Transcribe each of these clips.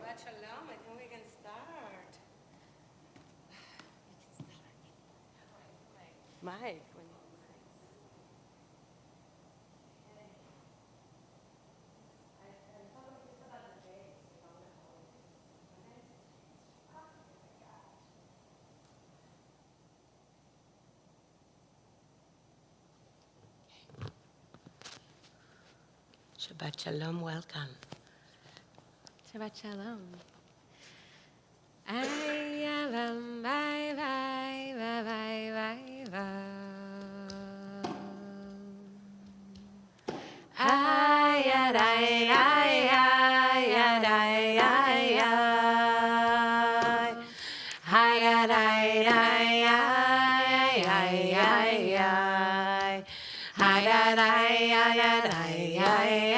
Shabbat Shalom. I think we can start. Mike. Shabbat Shalom, welcome. Shabbat Shalom. Ayavam, bye, bye, bye, bye, bye, bye. Ayaday, ayaday, ayaday. Ayaday, ayaday, ayaday. Ayaday, ayaday, ayaday.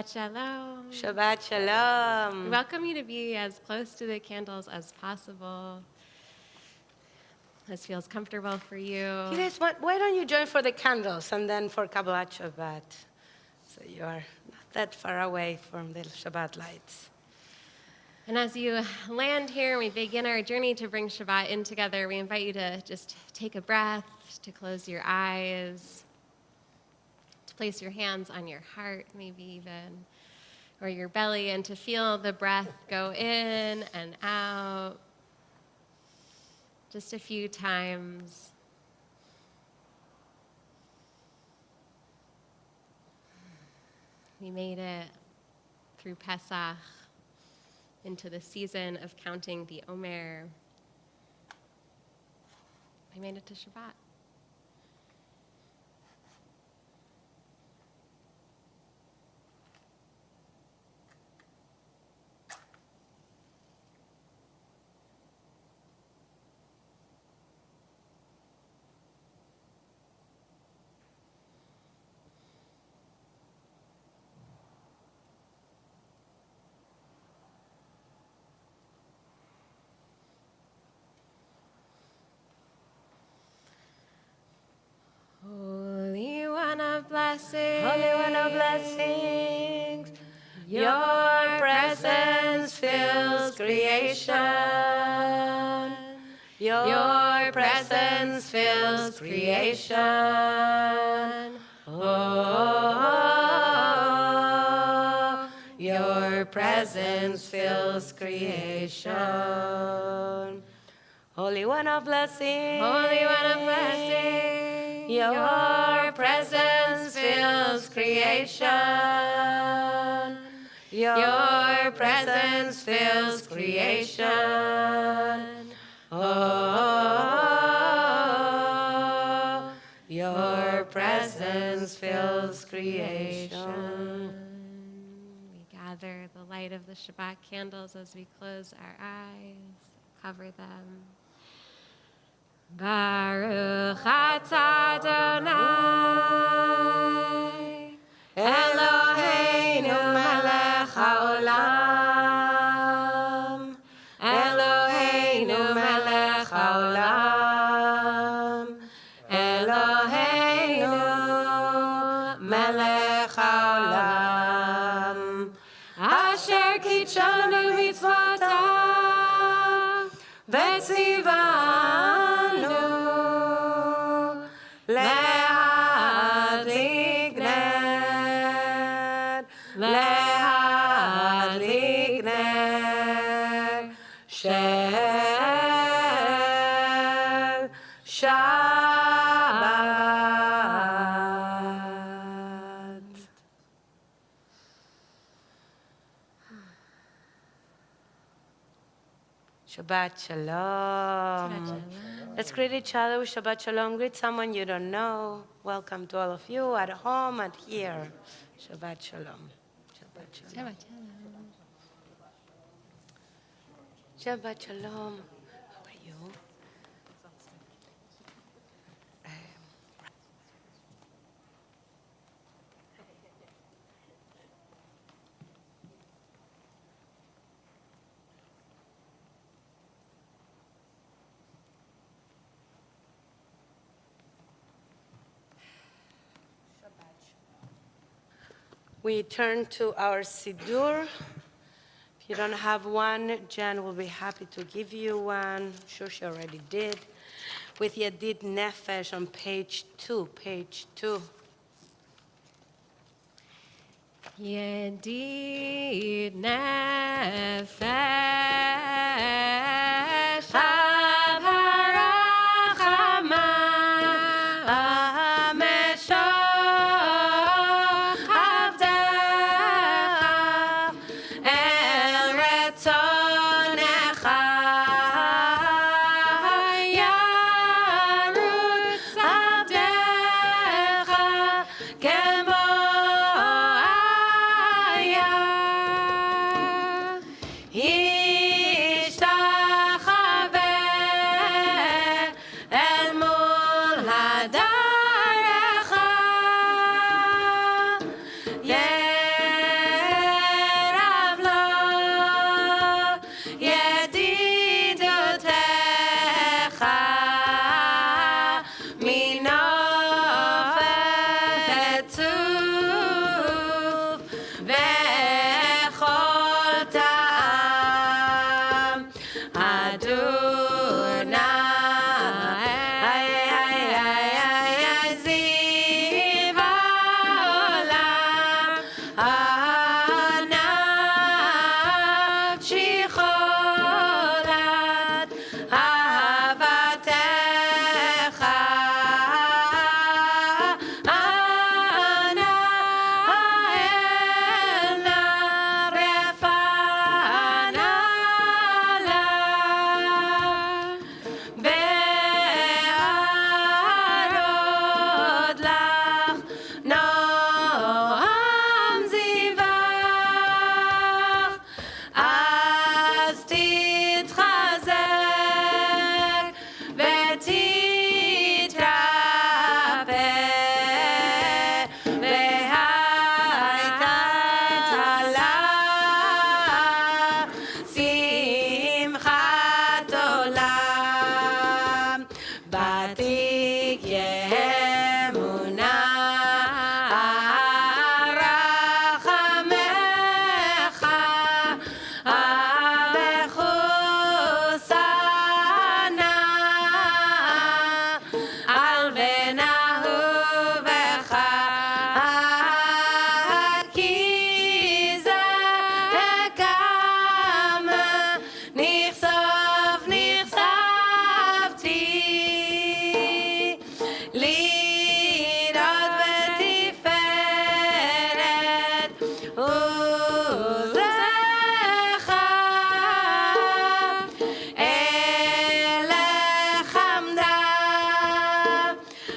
Shabbat Shalom. Shabbat Shalom. We welcome you to be as close to the candles as possible. This feels comfortable for you. You guys, why don't you join for the candles and then for Kabbalat Shabbat? So you are not that far away from the Shabbat lights. And as you land here and we begin our journey to bring Shabbat in together, we invite you to just take a breath, to close your eyes, to place your hands on your heart, maybe even, or your belly, and to feel the breath go in and out just a few times. We made it through Pesach into the season of counting the Omer. We made it to Shabbat. Holy One of blessings, Holy One of blessings, your presence fills creation. Your presence fills creation. Oh, your presence fills creation. Holy One of blessings, Holy One of blessings, your presence fills creation. Your presence fills creation. Oh, your presence fills creation. we gather the light of the Shabbat candles as we close our eyes, cover them. Baruch atah Adonai, Eloheinu melech haolam. Eloheinu melech haolam. Eloheinu melech haolam. Asher kitshanu mitzvotav v'tzivanu להדליק נר, להדליק נר של שבת. Shabbat Shalom. Let's greet each other with Shabbat Shalom. Greet someone you don't know. Welcome to all of you at home and here. Shabbat Shalom. Shabbat Shalom. Shabbat Shalom. How are you? We turn to our Siddur. If you don't have one, Jen will be happy to give you one. I'm sure she already did. With Yadid Nefesh on page 2. Yedid nefesh אמונה רחמך בחוסנה על בנהו בך כי זה כמה נחשפתי לראות בתפארת עוזך אלך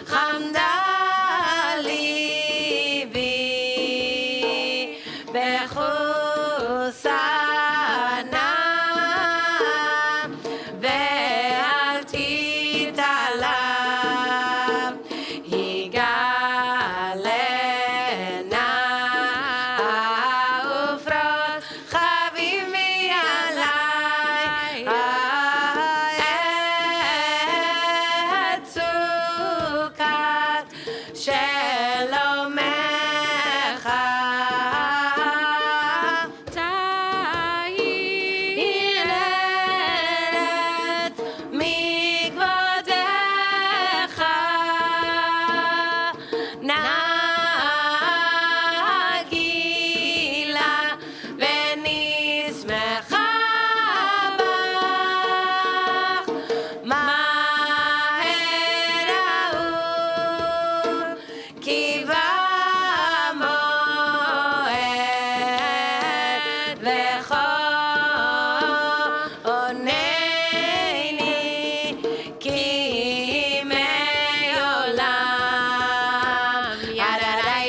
חמדה ליבי בחוסנה ואל תתעלם יגלנה ופרוס חביבי עלי את סוכת שלומך תהילת מכבודך נגילה ונשמחה בך מהר אהוב כי במועד וחונני כי ימי עולם ידעי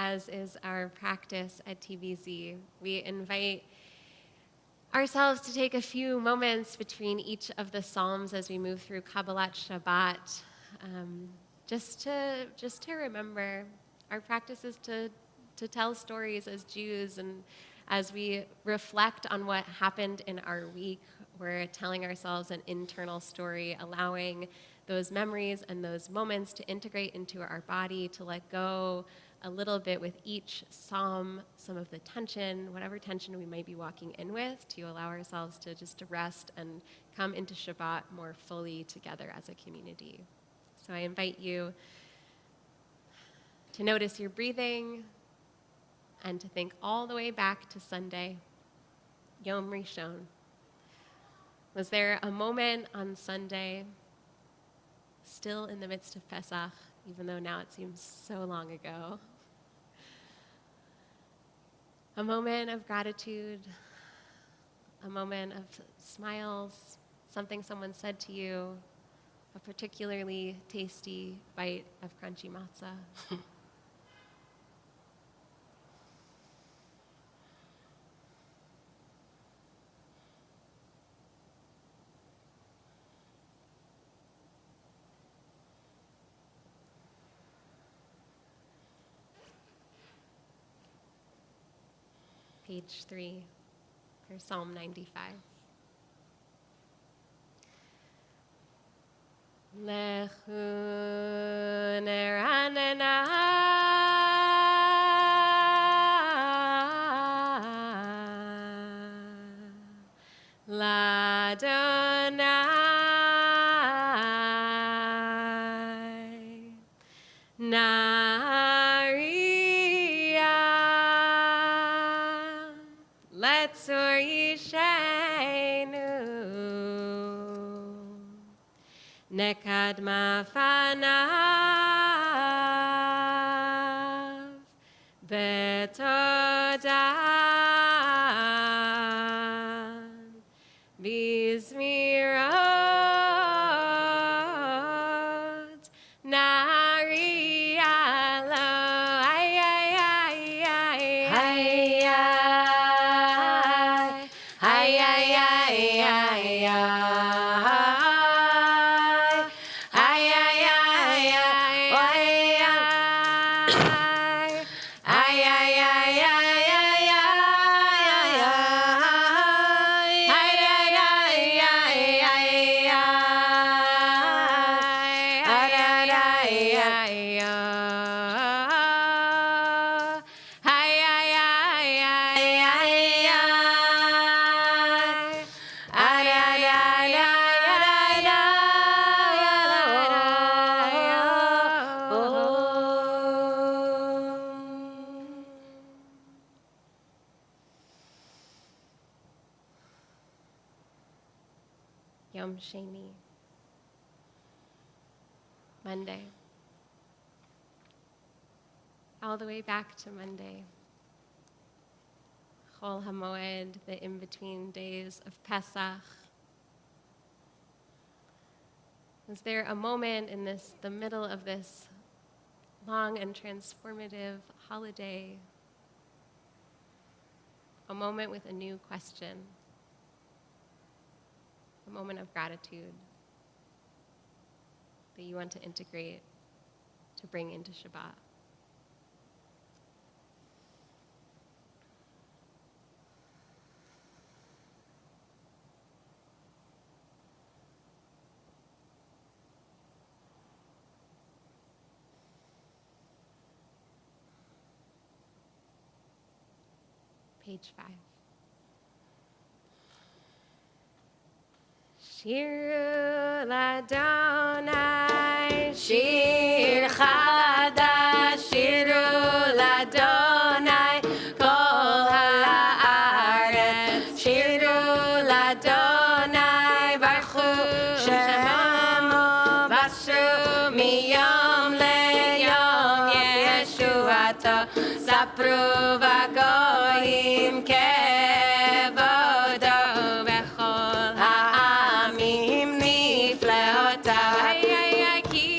As is our practice at TBZ, we invite ourselves to take a few moments between each of the Psalms as we move through Kabbalat Shabbat, just to remember. Our practice is to tell stories as Jews, and as we reflect on what happened in our week, we're telling ourselves an internal story, allowing those memories and those moments to integrate into our body, to let go a little bit with each psalm, some of the tension, whatever tension we might be walking in with, to allow ourselves to just rest and come into Shabbat more fully together as a community. So I invite you to notice your breathing and to think all the way back to Sunday, Yom Rishon. Was there a moment on Sunday, still in the midst of Pesach, even though now it seems so long ago? A moment of gratitude, a moment of smiles, something someone said to you, a particularly tasty bite of crunchy matzah. page 3 for Psalm 95. Lechu neranena Ladonai Nariya Letzur Yishenu Nekadma Fanav Betodan Bizmirot Narialo ay ay ay ay ay ay ay ay Yom Sheni, Monday, all the way back to Monday. Chol HaMoed, the in-between days of Pesach. Was there a moment in the middle of this long and transformative holiday, a moment with a new question, a moment of gratitude that you want to integrate, to bring into Shabbat? Page 5. Shiru Ladonai, Shir Chadash, Shiru Ladonai, Kol Haaretz, Shiru Ladonai, Baruchu Shemo, Vasru Miyom Leyom Yeshuato, Sapru Vagoyim Kevodo, Bechol Ha'amim Nifleotav. Ay, ay, ay, Ki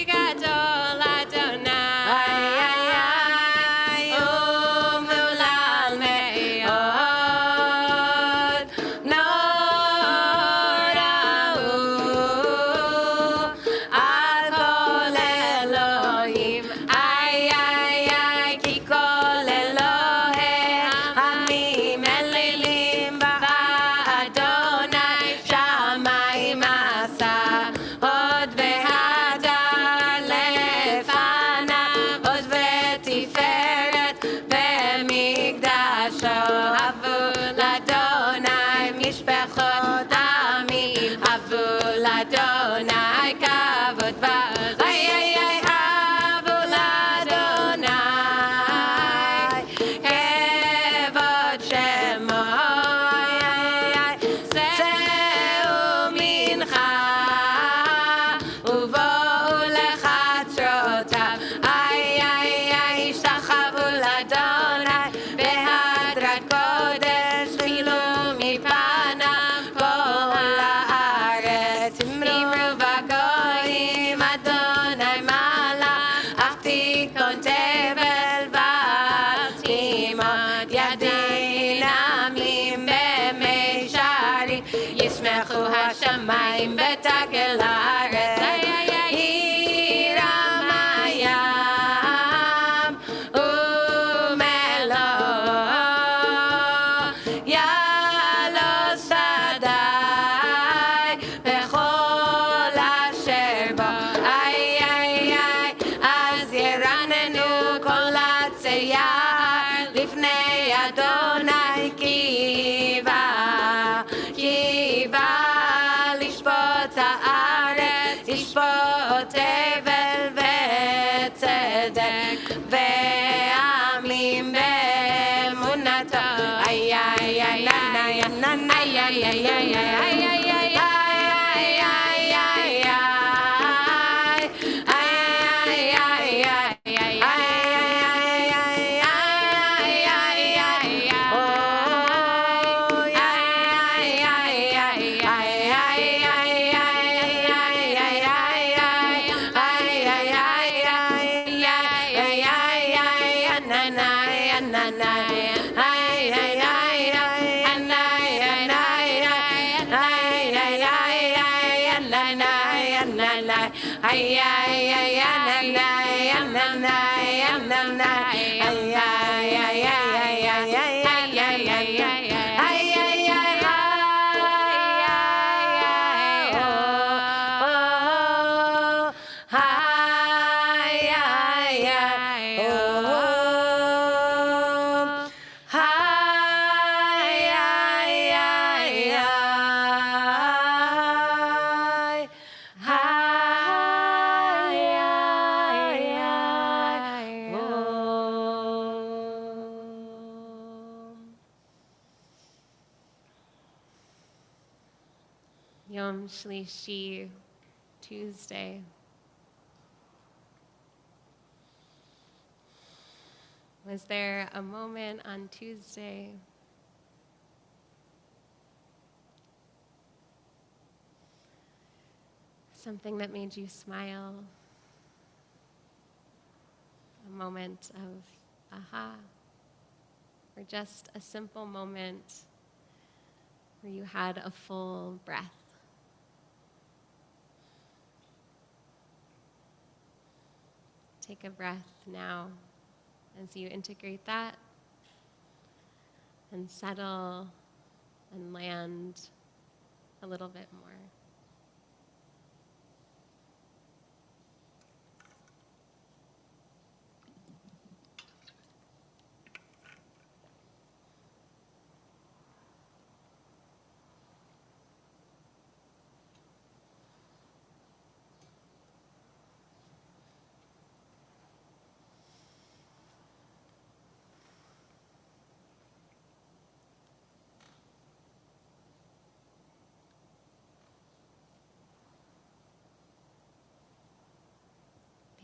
Gadol Adonai, Umulal Me'od, Norau, Al Kol Elohim. Ay, ay, ay, Ki Kol Elohim, Hamim צדק ועמים באמונתו. איי איי איי איי איי איי איי איי איי איי Yom Shlishi, Tuesday. Was there a moment on Tuesday something that made you smile? A moment of aha, or just a simple moment where you had a full breath? Take a breath now as you integrate that and settle and land a little bit more.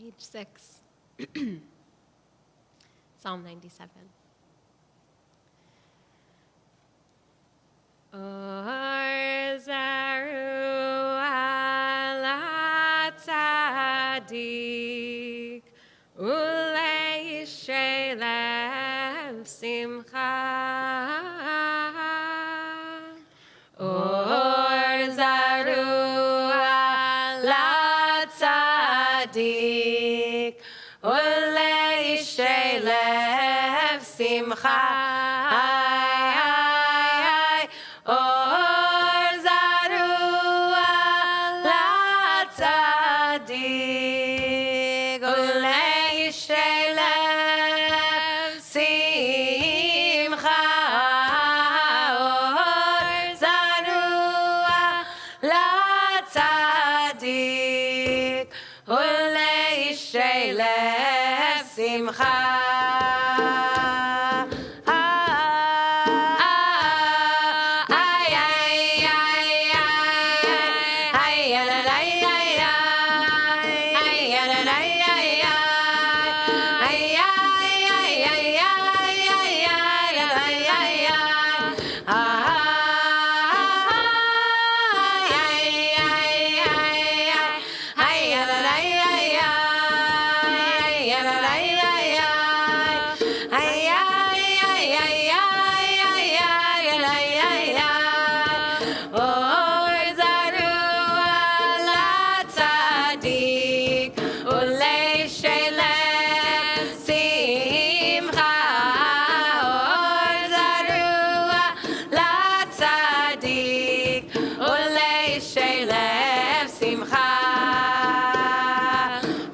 Page 6, Psalm 97. Or zaru ala tzadik ulei shelev simcha. Or zaru ala tzadik ulei shelev simcha.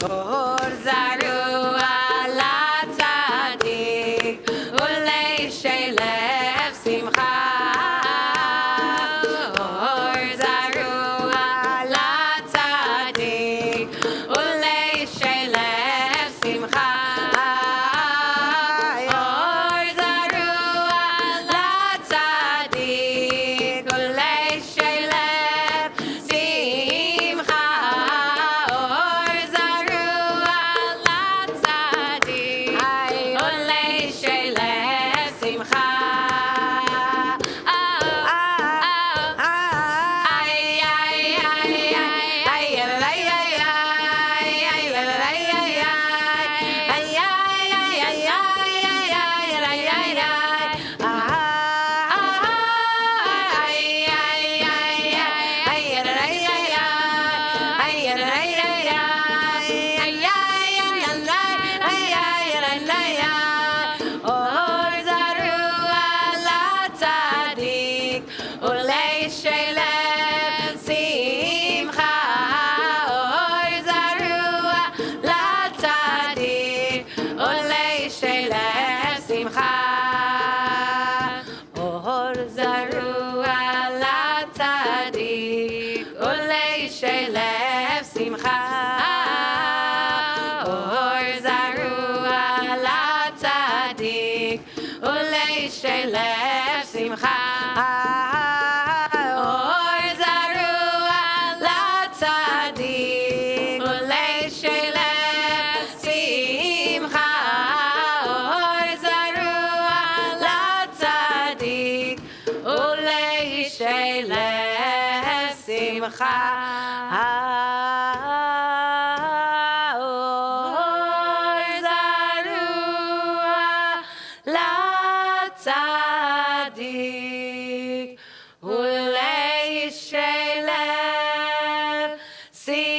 Or zarua שמחה אור זרוע לצדיק ולשלב שמחה אור זרוע לצדיק ולשלב שמחה אור זרוע לצדיק ולשלב שמחה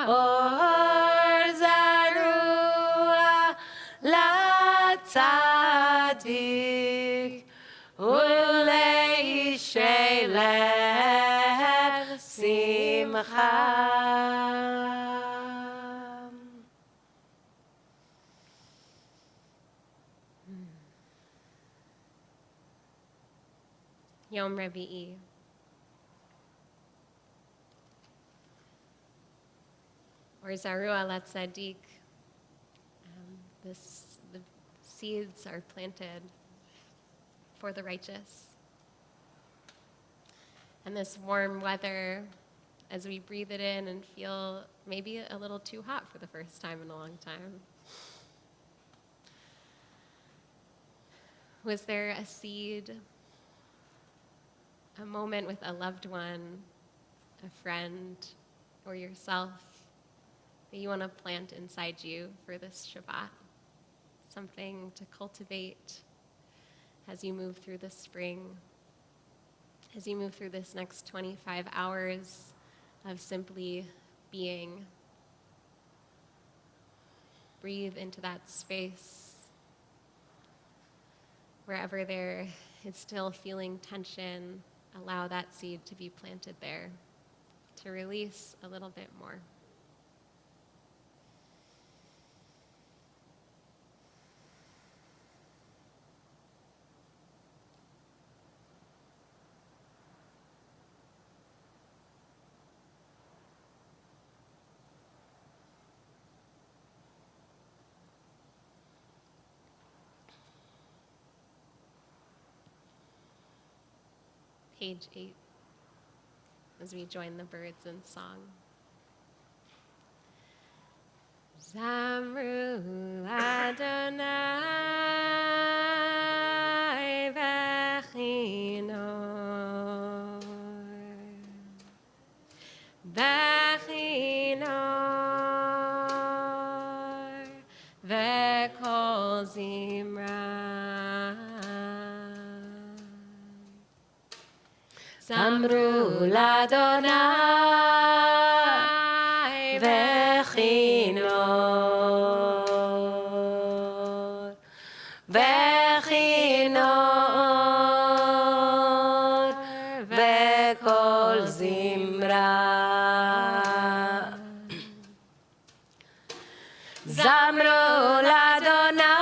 אור זרוע לצדיק ולשלב שמחה. Yom Revi'i. Or Zarua Latzadik. The seeds are planted for the righteous. And this warm weather, as we breathe it in and feel maybe a little too hot for the first time in a long time. Was there a seed, a moment with a loved one, a friend, or yourself that you want to plant inside you for this Shabbat? Something to cultivate as you move through the spring, as you move through this next 25 hours of simply being. Breathe into that space. Wherever there is still feeling tension, allow that seed to be planted there, to release a little bit more. Page 8, as we join the birds in song. Zamru Adonai v'chinor, v'chinor, v'kol zimra. Zamru l'Adonai v'chinor, v'chinor, v'kol zimra. Zamru l'Adonai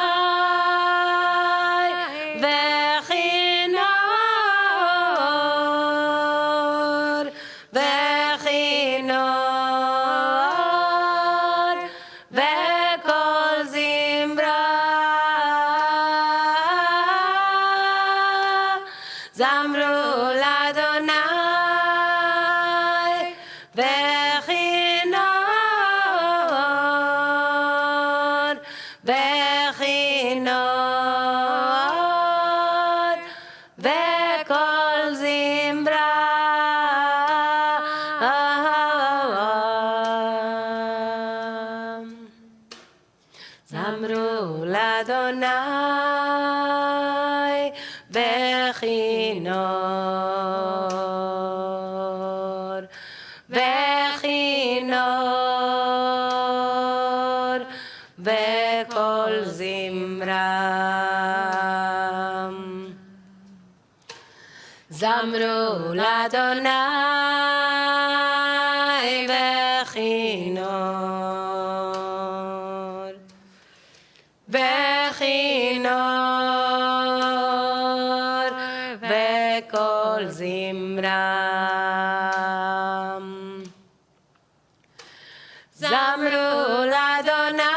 Zamru l'Adonai v'chinor, v'chinor, v'kol zimra. Zamru l'Adonai v'chinor, v'chinor, v'kol zimra. Zamru l'Adonai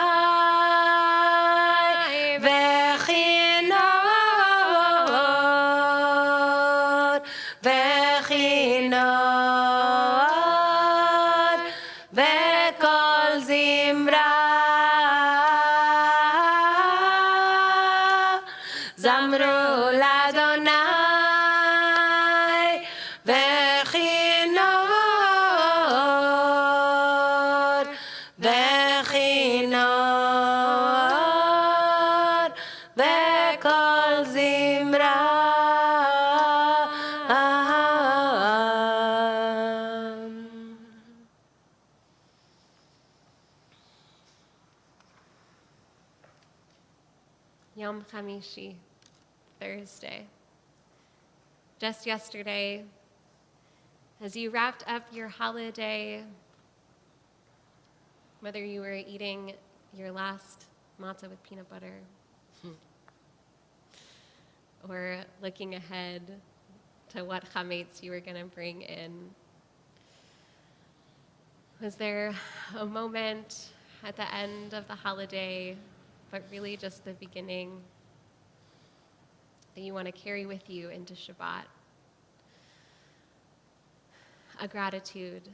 בכל זמרה. זמרו לאדוני בכינור, בכינור, בכל זמרה. Yom Chamishi, Thursday. Just yesterday, as you wrapped up your holiday, whether you were eating your last matzah with peanut butter or looking ahead to what chametz you were going to bring in, was there a moment at the end of the holiday, but really just the beginning, that you want to carry with you into Shabbat? A gratitude,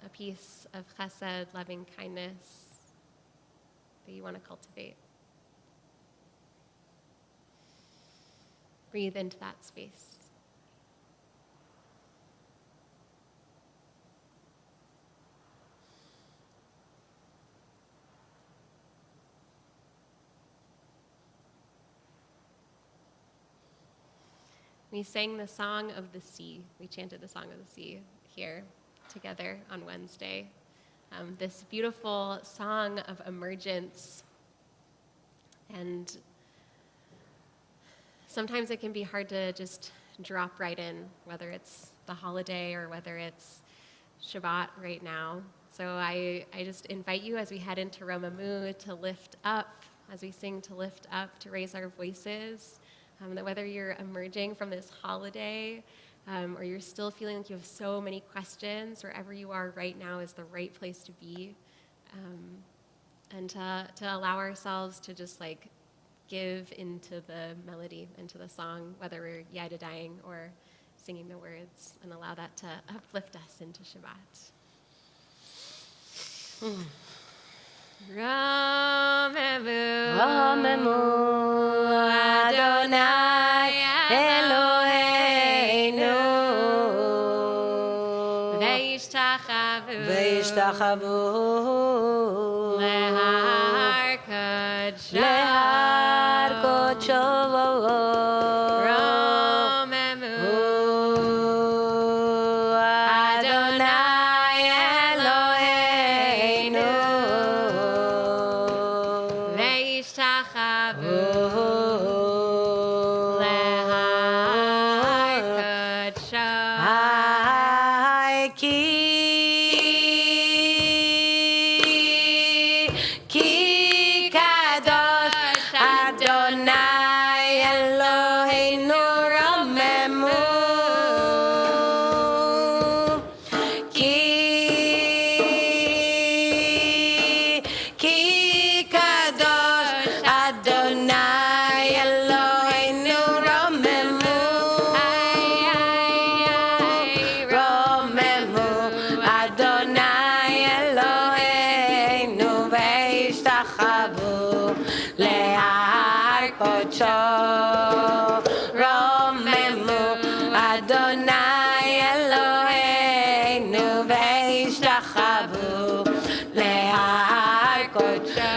a piece of chesed, loving kindness that you want to cultivate. Breathe into that space. We sang the Song of the Sea. We chanted the Song of the Sea here together on Wednesday. This beautiful song of emergence. And sometimes it can be hard to just drop right in, whether it's the holiday or whether it's Shabbat right now. So I just invite you as we head into Romamu to lift up, as we sing to lift up, to raise our voices. That whether you're emerging from this holiday or you're still feeling like you have so many questions, wherever you are right now is the right place to be. And to allow ourselves to just like give into the melody, into the song, whether we're yadadaying or singing the words, and allow that to uplift us into Shabbat. Romemu, Romemu Adonai Eloheinu Veishtachavu Lehar Kodsho Romemu Adonai Eloheinu Veishtachavu Lehar Kodsho Ki kadosh Adonai Eloheinu Romemu Ki kadosh Adonai Eloheinu Romemu Romemu Adonai Eloheinu Veishtachavu Lehar Kodsho Romemu Adonai Eloheinu Veishtachavu Lehar Kodsho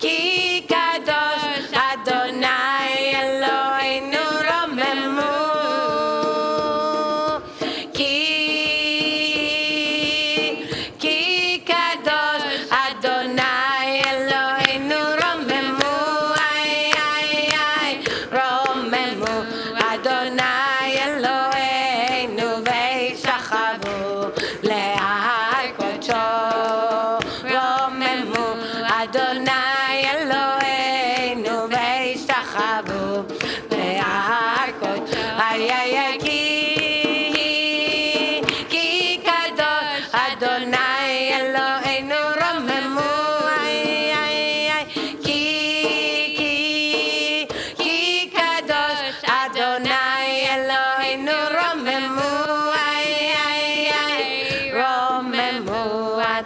Ki kadosh Adonai Eloheinu Romemu Ki kadosh Adonai Eloheinu Romemu Romemu Adonai Eloheinu Veishtachavu Lehar Kodsho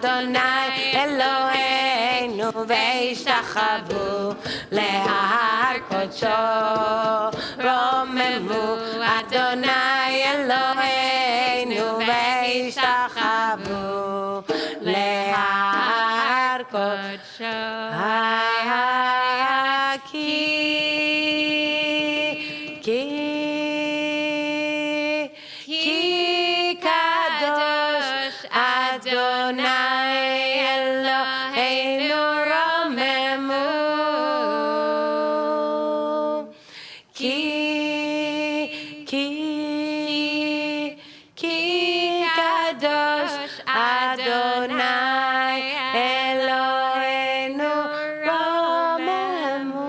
Adonai Eloheinu ve'ishtachavu lehar kodsho romemu Adonai Eloheinu ve'ishtachavu lehar kodsho Ki kadosh Adonai Eloheinu romemu Ki kadosh Adonai Eloheinu romemu.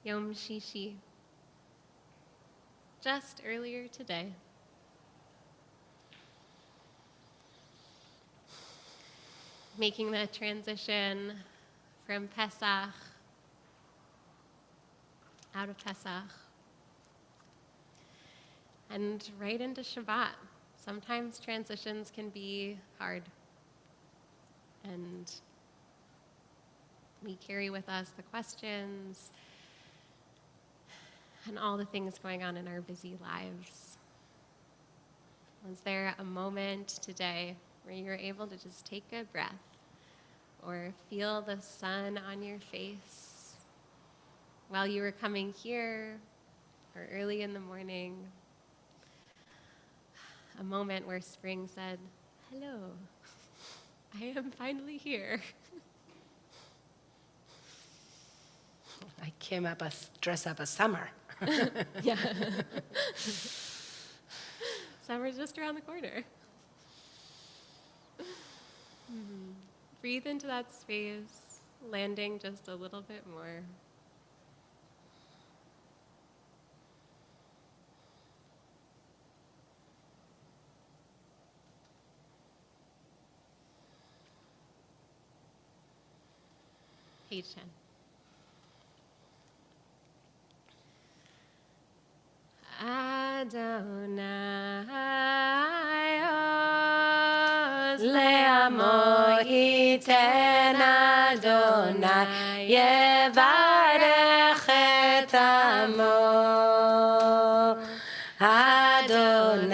Yom Shishi. Just earlier today, making the transition from Pesach, out of Pesach, and right into Shabbat. Sometimes transitions can be hard, and we carry with us the questions and all the things going on in our busy lives. Was there a moment today where you were able to just take a breath or feel the sun on your face while you were coming here or early in the morning? A moment where spring said, "Hello, I am finally here." I came up dressed up as summer. Yeah. Summer's just around the corner. Breathe into that space, landing just a little bit more. Page 10. Adonai oz Le'amo iten Adonai yevarech et amo Adonai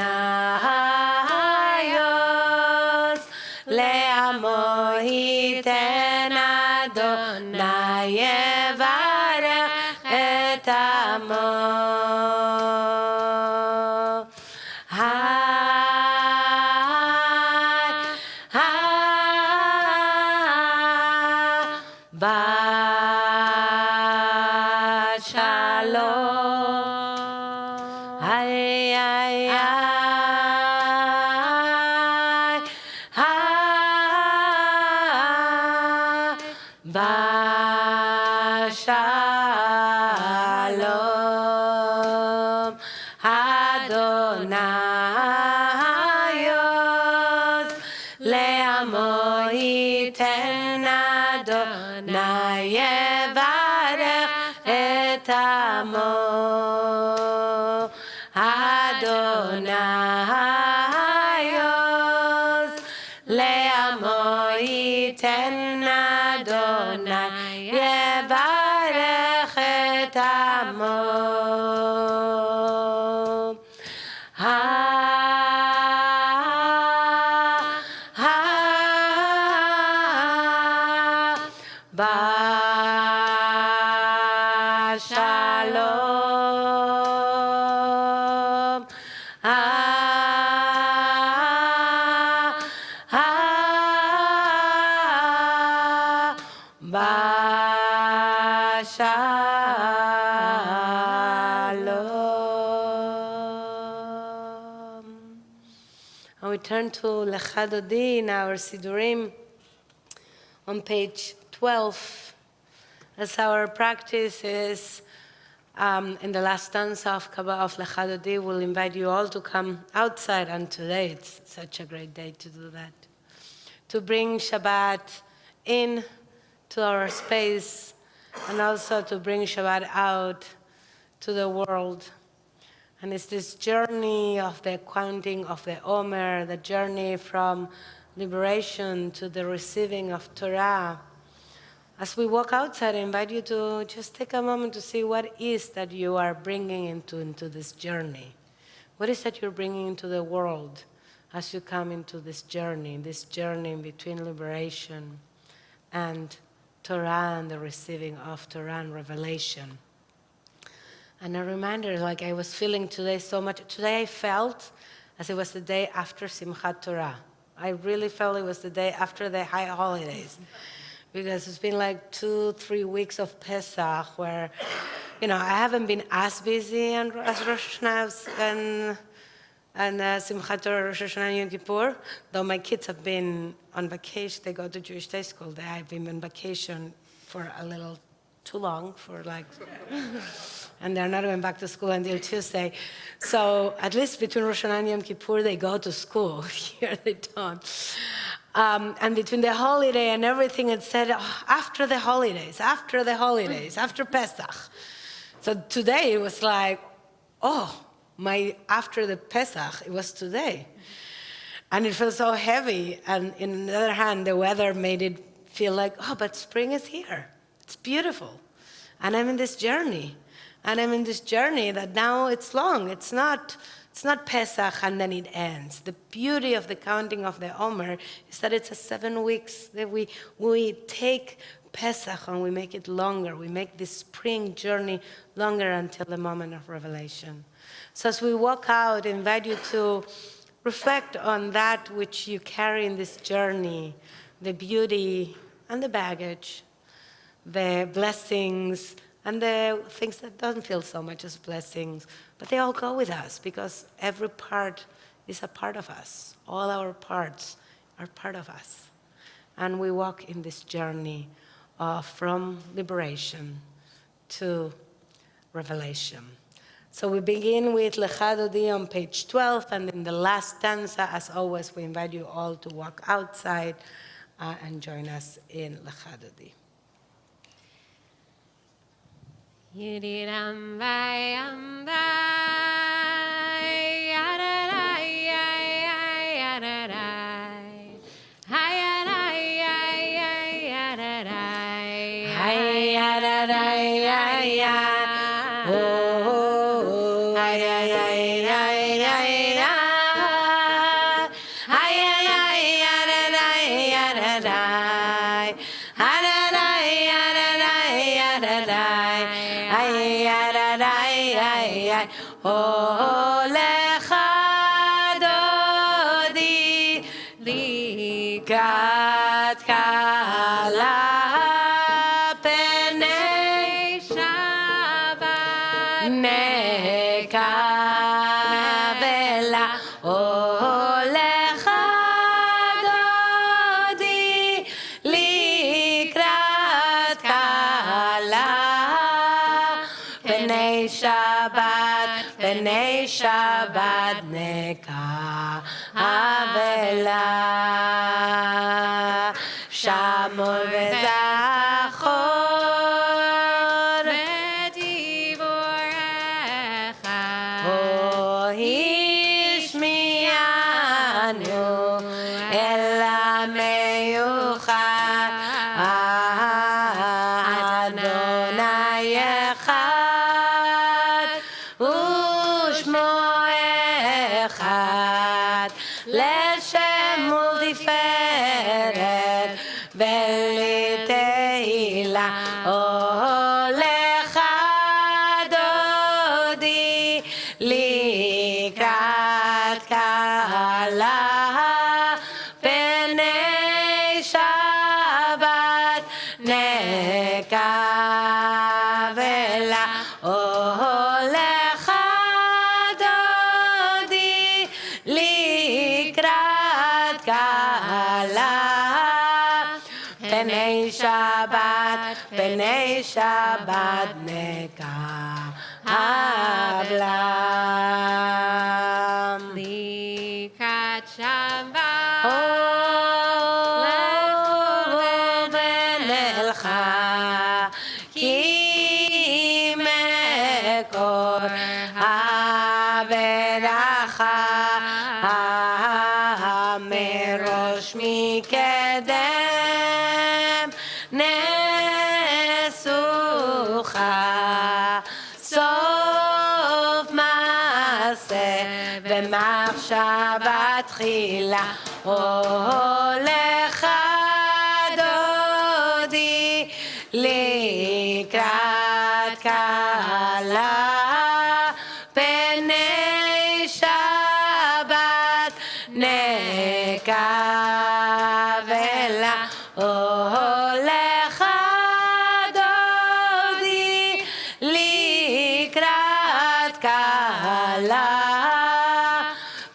oz Le'amo iten Adonai yevarech et amo Shabbat Shalom. Ay, ay, ay. Shabbat Shalom. Adonai oz le'amo iten Adonai yevarech et amo Adonai oz le'amo iten Adonai yevarech et amo Shabbat Shalom. Shabbat Shalom. And we turn to Lecha Dodi in our Sidurim on page 12. As our practice is in the last stanza of Lecha Dodi, we'll invite you all to come outside, and today it's such a great day to do that. To bring Shabbat in to our space and also to bring Shabbat out to the world. And it's this journey of the counting of the Omer, the journey from liberation to the receiving of Torah. As we walk outside, I invite you to just take a moment to see what is that you are bringing into this journey. What is that you're bringing into the world as you come into this journey between liberation and Torah and the receiving of Torah and revelation. And a reminder, like I was feeling today so much. Today I felt as it was the day after Simchat Torah. I really felt it was the day after the high holidays. Because it's been like 2-3 weeks of Pesach where, I haven't been as busy as Rosh Hashanah and Simchat Torah, Rosh Hashanah, and Yom Kippur, though my kids have been on vacation. They go to Jewish day school. I've been on vacation for a little too long, and they're not going back to school until Tuesday. So at least between Rosh Hashanah and Yom Kippur, they go to school. Here they don't. And between the holiday and everything, it said, after the holidays, after Pesach. So today it was like, after the Pesach, it was today. And it felt so heavy. And on the other hand, the weather made it feel like, but spring is here. It's beautiful. And I'm in this journey. That now it's long. It's not Pesach and then it ends. The beauty of the counting of the Omer is that it's 7 weeks that we take Pesach and we make it longer. We make this spring journey longer until the moment of revelation. So as we walk out, I invite you to reflect on that which you carry in this journey, the beauty and the baggage, the blessings and the things that don't feel so much as blessings, but they all go with us because every part is a part of us. All our parts are part of us. And we walk in this journey from liberation to revelation. So we begin with Lecha Dodi on page 12, and in the last stanza, as always, we invite you all to walk outside and join us in Lecha Dodi. Yiriram vayam vay, yadarai, yadarai, hayadarai, yadarai, hayadarai, oh, hayadarai, hayadarai, yadarai, oh, lecha dodi likat kala penei Shabbat nekabela, oh, lecha dodi likat kala penei Shabbat nekabela, shamor v'zachor v'divorecha, oh, ishmianu ela meyuchad Adonai echad u'shmo echad leshem u'tiferet ve'liteila, oh, lecha dodi likrat kala penei Shabbat nekavela, oh, lecha dodi likrat kala penei Shabbat nekavela. Likrat Shabbat, Oh, v'nelcha ki מראש מקדם נסוכה סוף מעשה ומחשבה תחילה הולך דודי לקראת כלה פני שבת נקווה הולך דודי לקראת כלה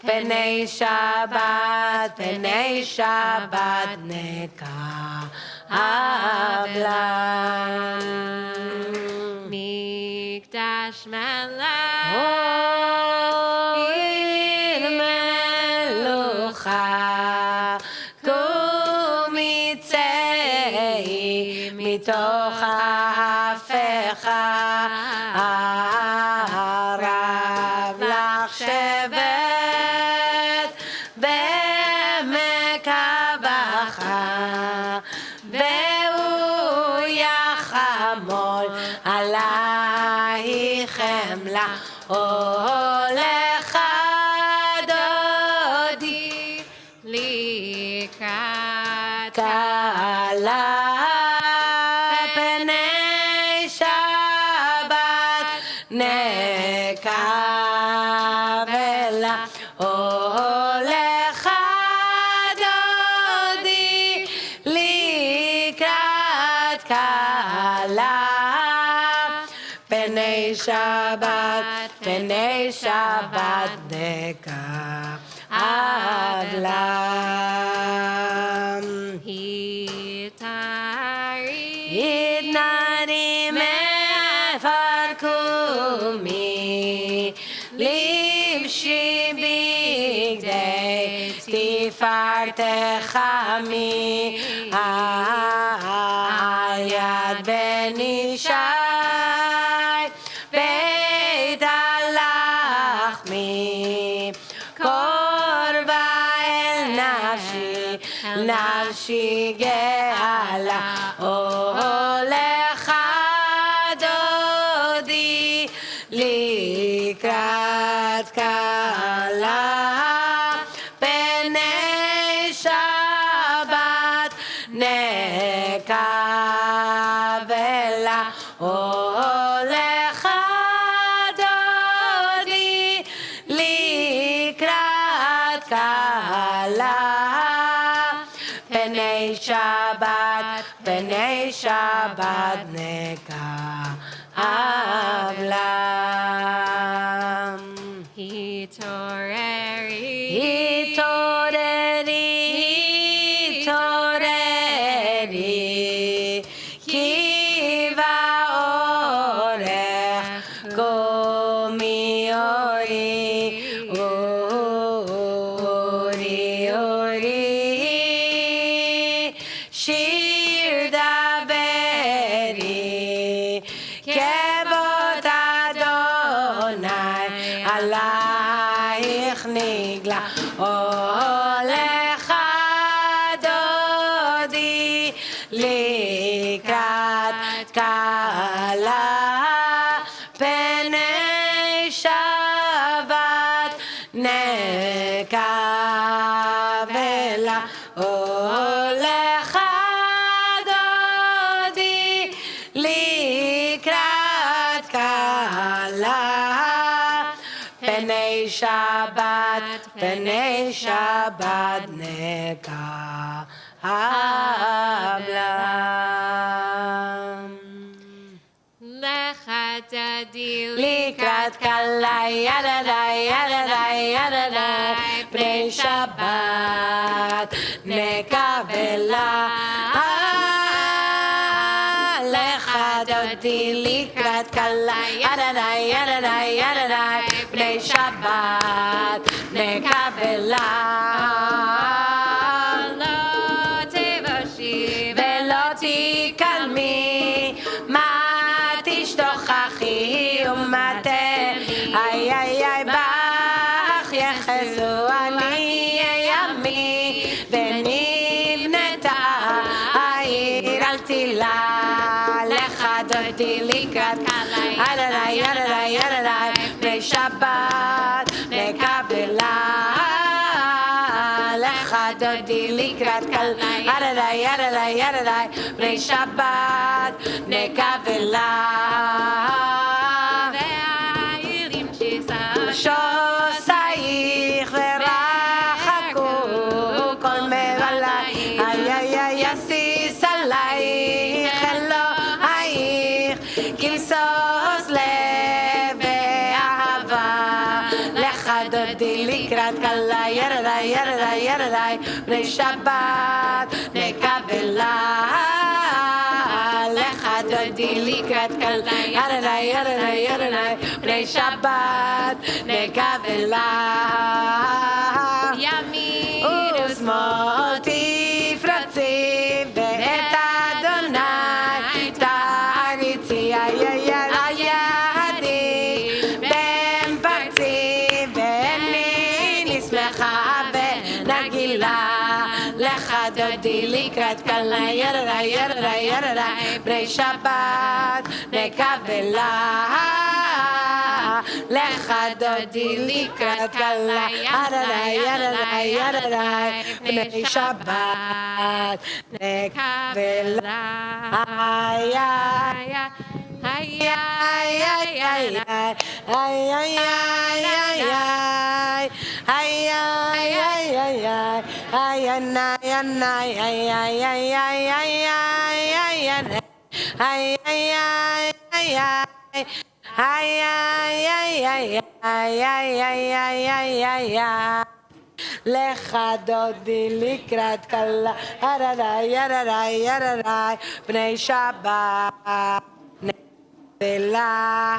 פני שבת נקווה מקדש מלך עיר מלוכה קומי צאי מתוך ההפכה הרב לך שבת בעמק הבכה והוא יחמול עלייך חמלה הולך דודי לקראת כלה פני שבת נקווה לה הולך דודי לקראת כלה פני שבת נקווה התנערי מעפר קומי לבשי בגדי תפארתך עמי על יד בן ישי בית הלחמי קורבה אל נפשי גאלה הולך דודי לקראת כלה פני שבת נקווה לה הולך דודי לקראת כלה פני שבת נקווה לה התעוררי כי באורך קומי אורי שיר דברי כבוד אדוני עלייך נגלה הולך דודי לקראת כלה פני שבת נקווה לה הולך דודי לקראת כלה פני שבת נקווה לה לך דודי לקראת כלה ידדי פני שבת נקווה לה לך דודי לקראת כלה ידדי פני שבת נקווה לה לא תבושי ולא תקלמי מה תשתוכחי ומה איי בך תפילה לך דודי לקראת אדוני אדוני אדוני בני שבת נקבלה לך דודי לקראת אדוני אדוני אדוני בני שבת נקבלה שוסייך ורחקו כל מבלי איי יסיס עלייך אלוהיך כמסוס לב ואהבה לך דודי לקראת כלה ירדה ירדה ירדה בני שבת נקבלה לך דודי לקראת כלה ירדה ירדה ירדה בני שבת נקבלה ימין ושמאל תפרצי ואת אדוני תריצי על ידי בין פרצי ואני נשמחה ונגילה לך דודי לקראת כלה ירדה ירדה ירדה בני שבת נקבלה לך דודי לקראת כלה ירדה ירדה ירדה בני שבת נקבלה איי איי איי איי איי איי לך דודי לקראת כלה ירדה ירדה ירדה בני שבת נקבלה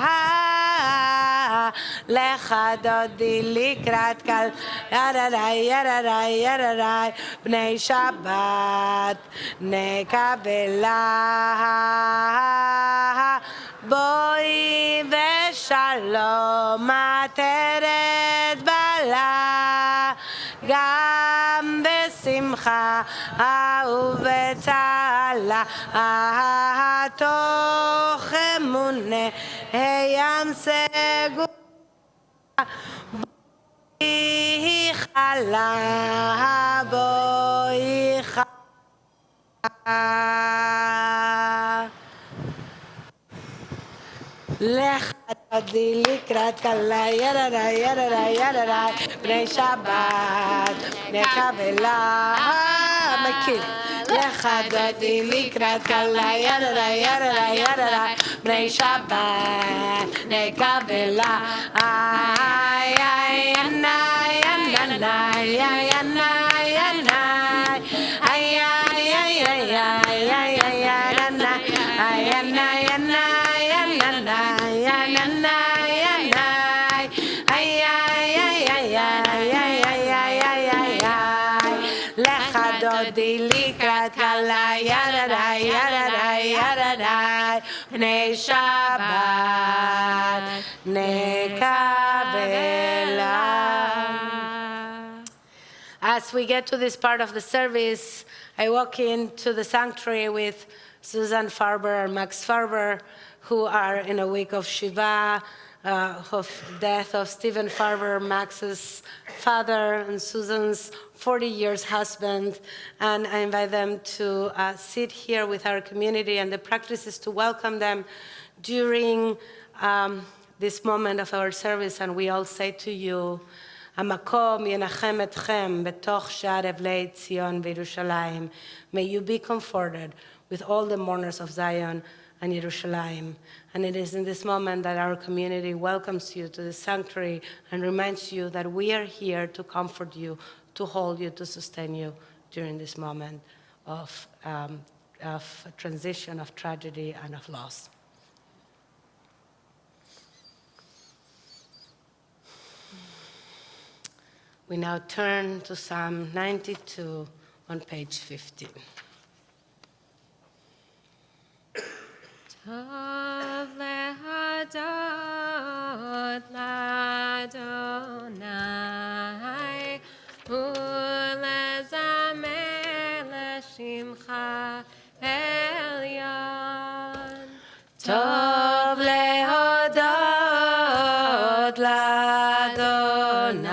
לך דודי לקראת כלה ירדה ירדה ירדה בני שבת נקבלה בואי ושלום עטרת בלה גם בשמחה ובצהלה תוך אמונה ימסגו בואי חלה בואי חלה לך דודי לקראת כלה ירדה ירדה ירדה בני שבת נקבלה מכיר לך דודי לקראת כלה ירדה ירדה ירדה בני שבת נקבלה איי איי עיניי עיניי עיניי עיניי איי איי איי איי איי איי עיניי לך דודי לקראת כלה ירדה ירדה ירדה בני שבת נקבלה. As we get to this part of the service, I walk into the sanctuary with Susan Farber and Max Farber, who are in a week of Shiva, of death of Stephen Farber, Max's father, and Susan's 40 years husband. And I invite them to sit here with our community, and the practice is to welcome them during this moment of our service, and we all say to you, המקום ינחם אתכם בתוך שער אבלי ציון וירושלים. May you be comforted with all the mourners of Zion and Yerushalayim. And it is in this moment that our community welcomes you to the sanctuary and reminds you that we are here to comfort you, to hold you, to sustain you during this moment of transition, of tragedy, and of loss. We now turn to Psalm 92 on page 15. Tov lehadot l'Adonai ulezamer l'shimcha elyon. טוב להודות לאדוני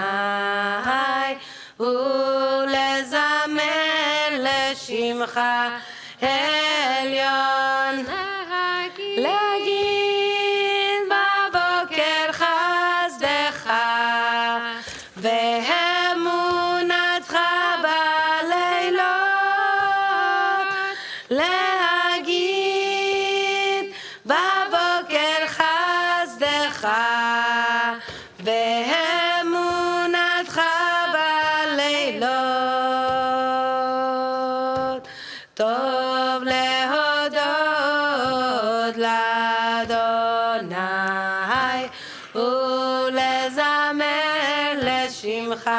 ולזמר לשמך עליון. להגיד בבוקר חסדך ואמונתך בלילות. להגיד בבוקר חסדך ואמונתך בלילות. טוב להודות לאדוני ולזמר לשמך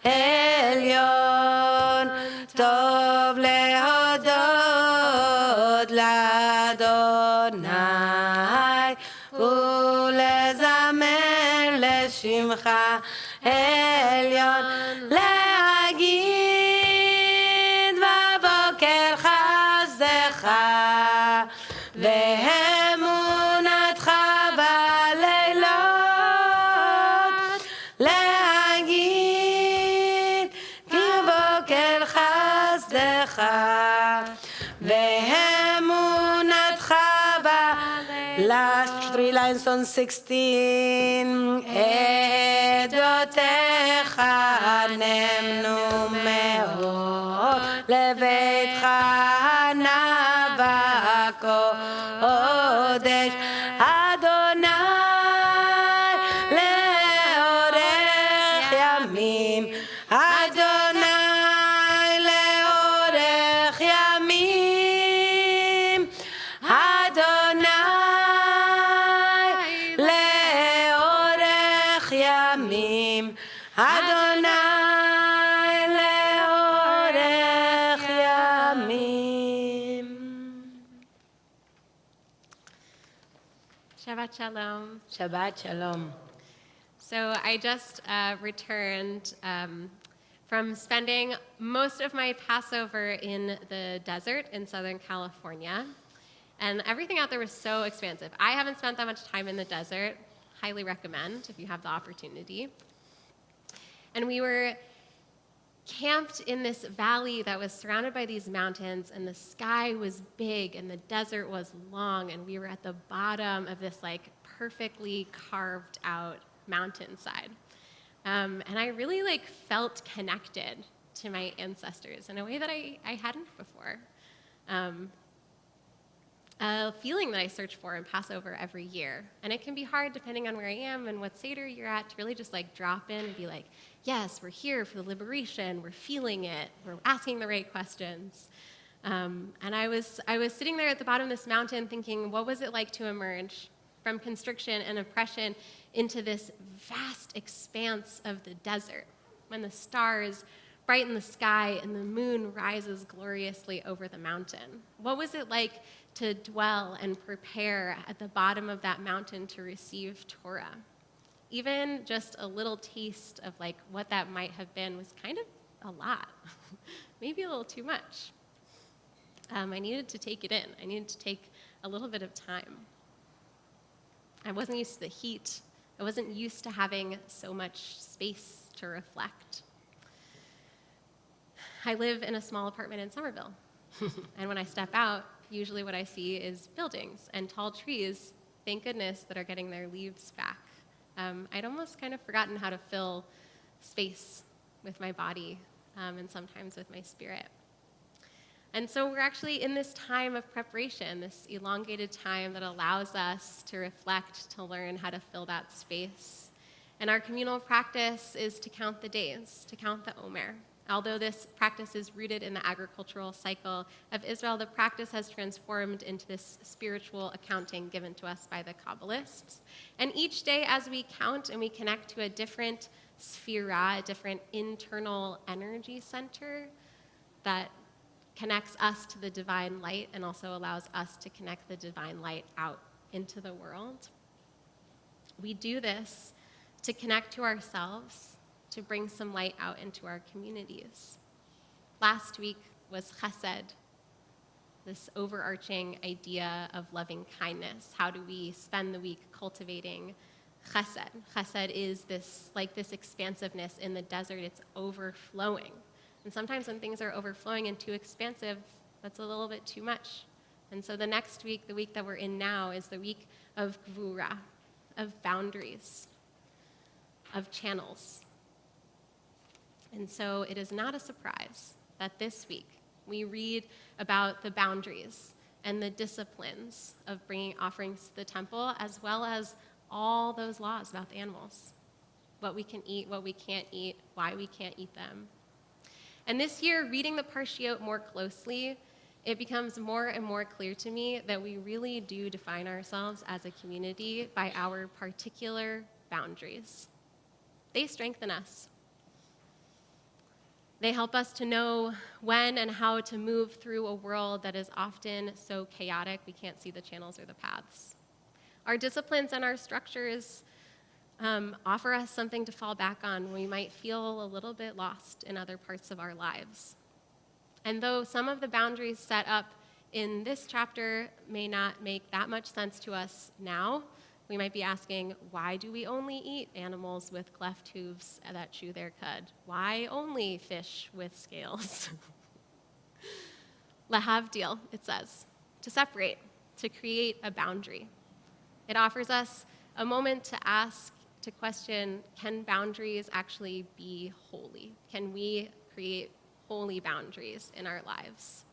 עליון. טוב להודות לאדוני ולזמר לשמך עליון. להגיד בבוקר חסדך ואמונתך בלילות. להגיד בבוקר חסדך ואמונתך Last 3 lines on 16. עדותיך נאמנו מאוד לביתך נא בקודש. אדוני לאורך ימים. אדוני לאורך ימים. אדוני לאורך ימים. אדוני לאורך ימים. Shabbat Shalom. Shabbat Shalom. So I just returned from spending most of my Passover in the desert in Southern California. And everything out there was so expansive. I haven't spent that much time in the desert. Highly recommend if you have the opportunity. And we were camped in this valley that was surrounded by these mountains, and the sky was big and the desert was long, and we were at the bottom of this like perfectly carved out mountainside. And I really like felt connected to my ancestors in a way that I hadn't before. A feeling that I search for in Passover every year. And it can be hard depending on where I am and what Seder you're at to really just like drop in and be like, yes, we're here for the liberation, we're feeling it, we're asking the right questions. And I was sitting there at the bottom of this mountain thinking, what was it like to emerge from constriction and oppression into this vast expanse of the desert, when the stars brighten the sky and the moon rises gloriously over the mountain? What was it like to dwell and prepare at the bottom of that mountain to receive Torah? Even just a little taste of like what that might have been was kind of a lot, maybe a little too much. I needed to take it in. I needed to take a little bit of time. I wasn't used to the heat. I wasn't used to having so much space to reflect. I live in a small apartment in Somerville. And when I step out, usually what I see is buildings and tall trees, thank goodness, that are getting their leaves back. I'd almost kind of forgotten how to fill space with my body and sometimes with my spirit. And so we're actually in this time of preparation, this elongated time that allows us to reflect, to learn how to fill that space. And our communal practice is to count the days, to count the Omer. Although this practice is rooted in the agricultural cycle of Israel, the practice has transformed into this spiritual accounting given to us by the Kabbalists. And each day as we count and we connect to a different sphira, a different internal energy center that connects us to the divine light and also allows us to connect the divine light out into the world. We do this to connect to ourselves, to bring some light out into our communities. Last week was Chesed. this overarching idea of loving kindness. How do we spend the week cultivating chesed? Chesed is this expansiveness in the desert. It's overflowing. And sometimes when things are overflowing and too expansive, that's a little bit too much. And so the next week, the week that we're in now, is the week of gvura, of boundaries, of channels. And so it is not a surprise that this week we read about the boundaries and the disciplines of bringing offerings to the temple, as well as all those laws about the animals, what we can eat, what we can't eat, why we can't eat them. And this year, reading the Parshiot more closely, it becomes more and more clear to me that we really do define ourselves as a community by our particular boundaries. They strengthen us. They help us to know when and how to move through a world that is often so chaotic we can't see the channels or the paths. Our disciplines and our structures offer us something to fall back on when we might feel a little bit lost in other parts of our lives. And though some of the boundaries set up in this chapter may not make that much sense to us now, we might be asking, why do we only eat animals with cleft hooves that chew their cud? Why only fish with scales? Lahavdil, it says, to separate, to create a boundary. It offers us a moment to ask, to question, can boundaries actually be holy? Can we create holy boundaries in our lives?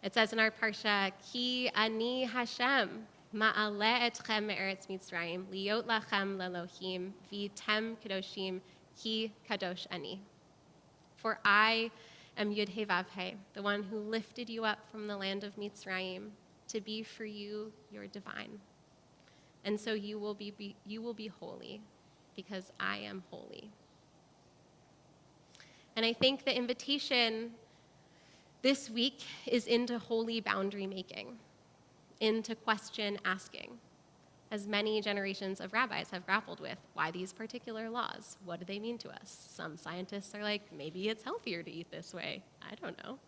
It says in our parsha, Ki ani Hashem, ma'ale etchem me'eretz Mitzrayim, liot lachem lelohim, v'tem kadoshim, ki kadosh ani. For I am Yud-Heh Vav-Heh, the one who lifted you up from the land of Mitzrayim, to be for you your divine. And so you will be holy, because I am holy. And I think the invitation this week is into holy boundary making, into question asking, as many generations of rabbis have grappled with. Why these particular laws? What do they mean to us? Some scientists are like, maybe it's healthier to eat this way. I don't know.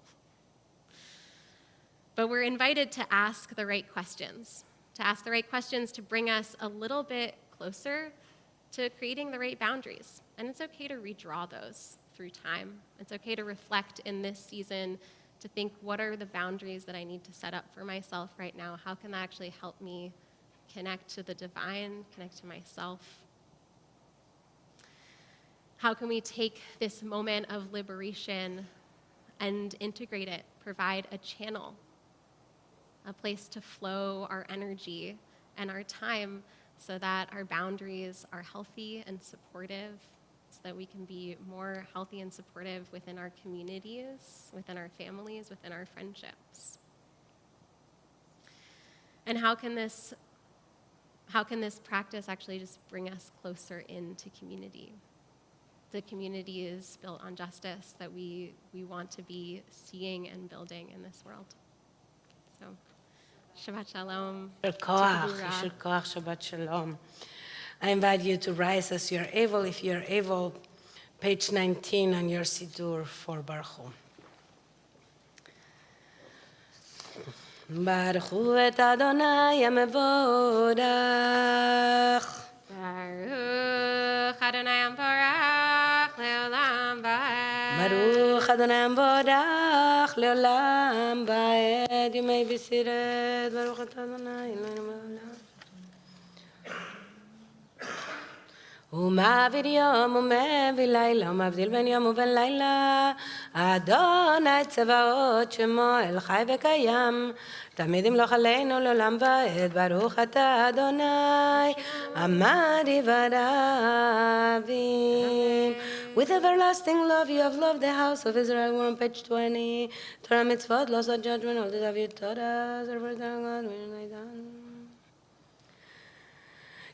But we're invited to ask the right questions, to bring us a little bit closer to creating the right boundaries. And it's okay to redraw those through time. It's okay to reflect in this season, to think, what are the boundaries that I need to set up for myself right now? How can that actually help me connect to the divine, connect to myself? How can we take this moment of liberation and integrate it, provide a channel, a place to flow our energy and our time so that our boundaries are healthy and supportive, so that we can be more healthy and supportive within our communities, within our families, within our friendships? And how can this practice actually just bring us closer into community? The community is built on justice that we want to be seeing and building in this world. So, Shabbat Shalom. Yishur koach, Shabbat Shalom. I invite you to rise as you're able. If you're able, page 19 on your Siddur for Baruch Hu. Baruch Hu et Adonai HaMevorach. Baruch Adonai Amvarach Leolam Vaed. Baruch Adonai Amvarach Leolam Vaed. You may be seated. Baruch et Adonai Eloheinu Me'olam. הוא מעביר יום ומביא לילה, הוא מבדיל בין יום ובין לילה. אדוני צבאות שמו אל חי וקיים, תמיד ימלוך עלינו לעולם ועד. ברוך אתה אדוני, עמד יבדבים. With everlasting love you have loved the house of Israel. We're on page 20. Torah mitzvot, laws of judgment, all the David Torah, servers of God, we are done.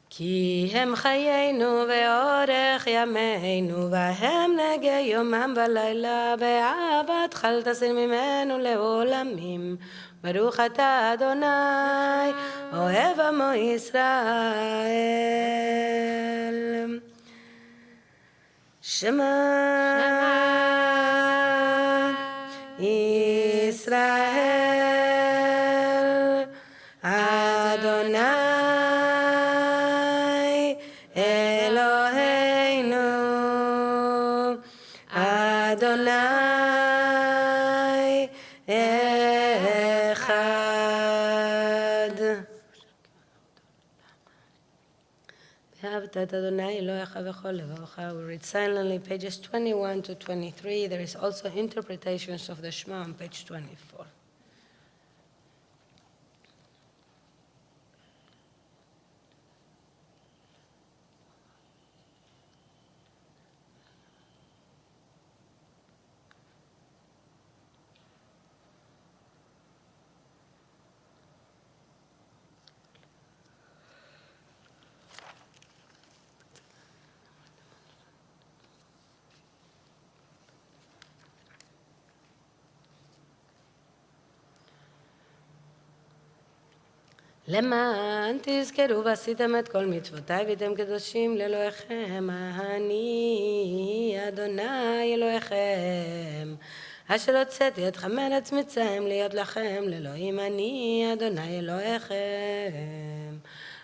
כי הם חיינו ואורך ימינו, והם נגע יומם ולילה, באהבתך אל תסיר ממנו לעולמים. ברוך אתה אדוני, אוהב עמו ישראל. שמע ישראל. ואהבת את אדוני אלוהיך בכל לבבך. We read silently pages 21 to 23. There is also interpretations of the Shema on page 24. למען תזכרו ועשיתם את כל מצוותיי והייתם קדושים לאלוהיכם, אני אדוני אלוהיכם, אשר הוצאתי אתכם מארץ מצרים להיות לכם לאלוהים, אני אדוני אלוהיכם,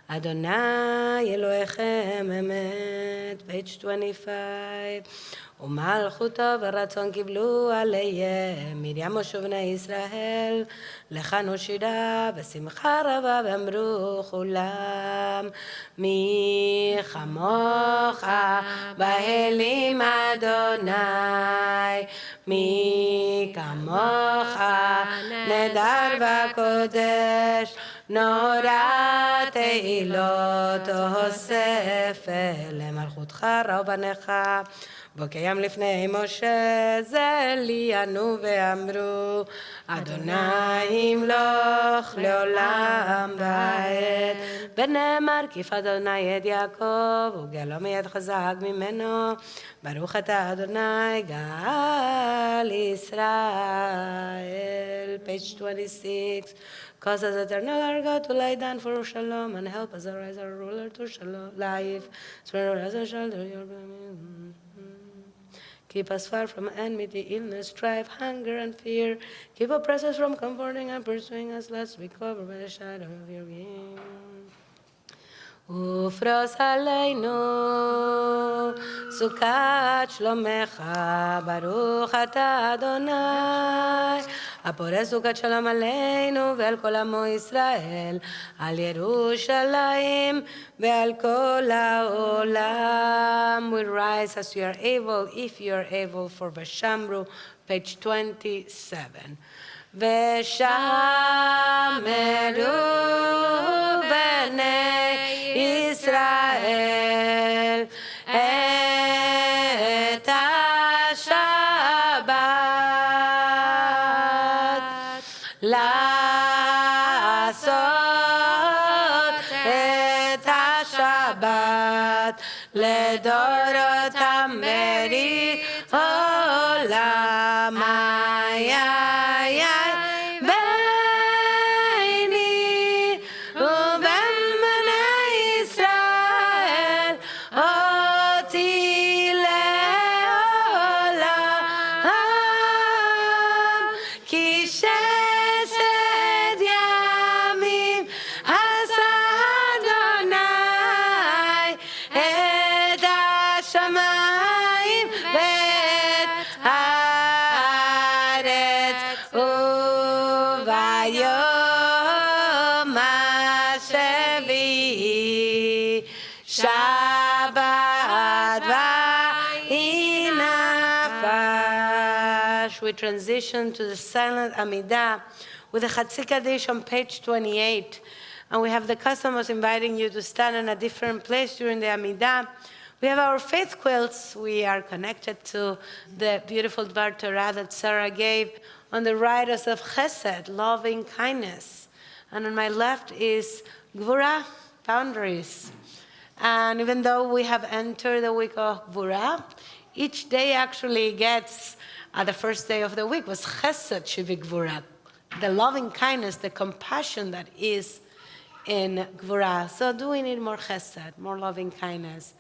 אדוני אלוהיכם אמת. page 25. ומלכותו ורצון קיבלו עליהם מרים ובני ישראל, לחנו שירה ושמחה רבה ואמרו כולם, מי כמוך באלים אדוני, מי כמוך נדר וקודש, נורא תהילות אוסף למלכותך רב בניך. וקיים לפני משה זה ליהנו ואמרו, אדוני ימלוך לעולם ועד. ונאמר כיף אדוני את יעקב וגאלו מיד חזק ממנו, ברוך אתה אדוני גאל ישראל. page 26. Cause us eternal our God to lie down for shalom, and help us arise our ruler to shalom life. Swear us and shelter your keep us far from enmity, illness, strife, hunger, and fear. Keep oppressors from comforting and pursuing us, lest we cover by the shadow of your wings. ופרוס עלינו סוכת שלומך, ברוך אתה אדוני, הפורס סוכת שלום עלינו ועל כל עמו ישראל, על ירושלים ועל כל העולם. We rise as you are able, if you are able, for Vashamru, page 27. ושמרו בני ישראל את השבת, לעשות את השבת לדורותם ברית עולם. We transition to the silent Amidah with a Chatzi Kaddish on page 28. And we have the custom of inviting you to stand in a different place during the Amidah. We have our faith quilts. We are connected to the beautiful Dvar Torah that Sarah gave. On the right is of Chesed, loving kindness. And on my left is Gvura, boundaries. And even though we have entered the week of Gvura, each day actually gets, the first day of the week was Chesed Shivi Gvura, the loving kindness, the compassion that is in Gvura. So do we need more Chesed, more loving kindness?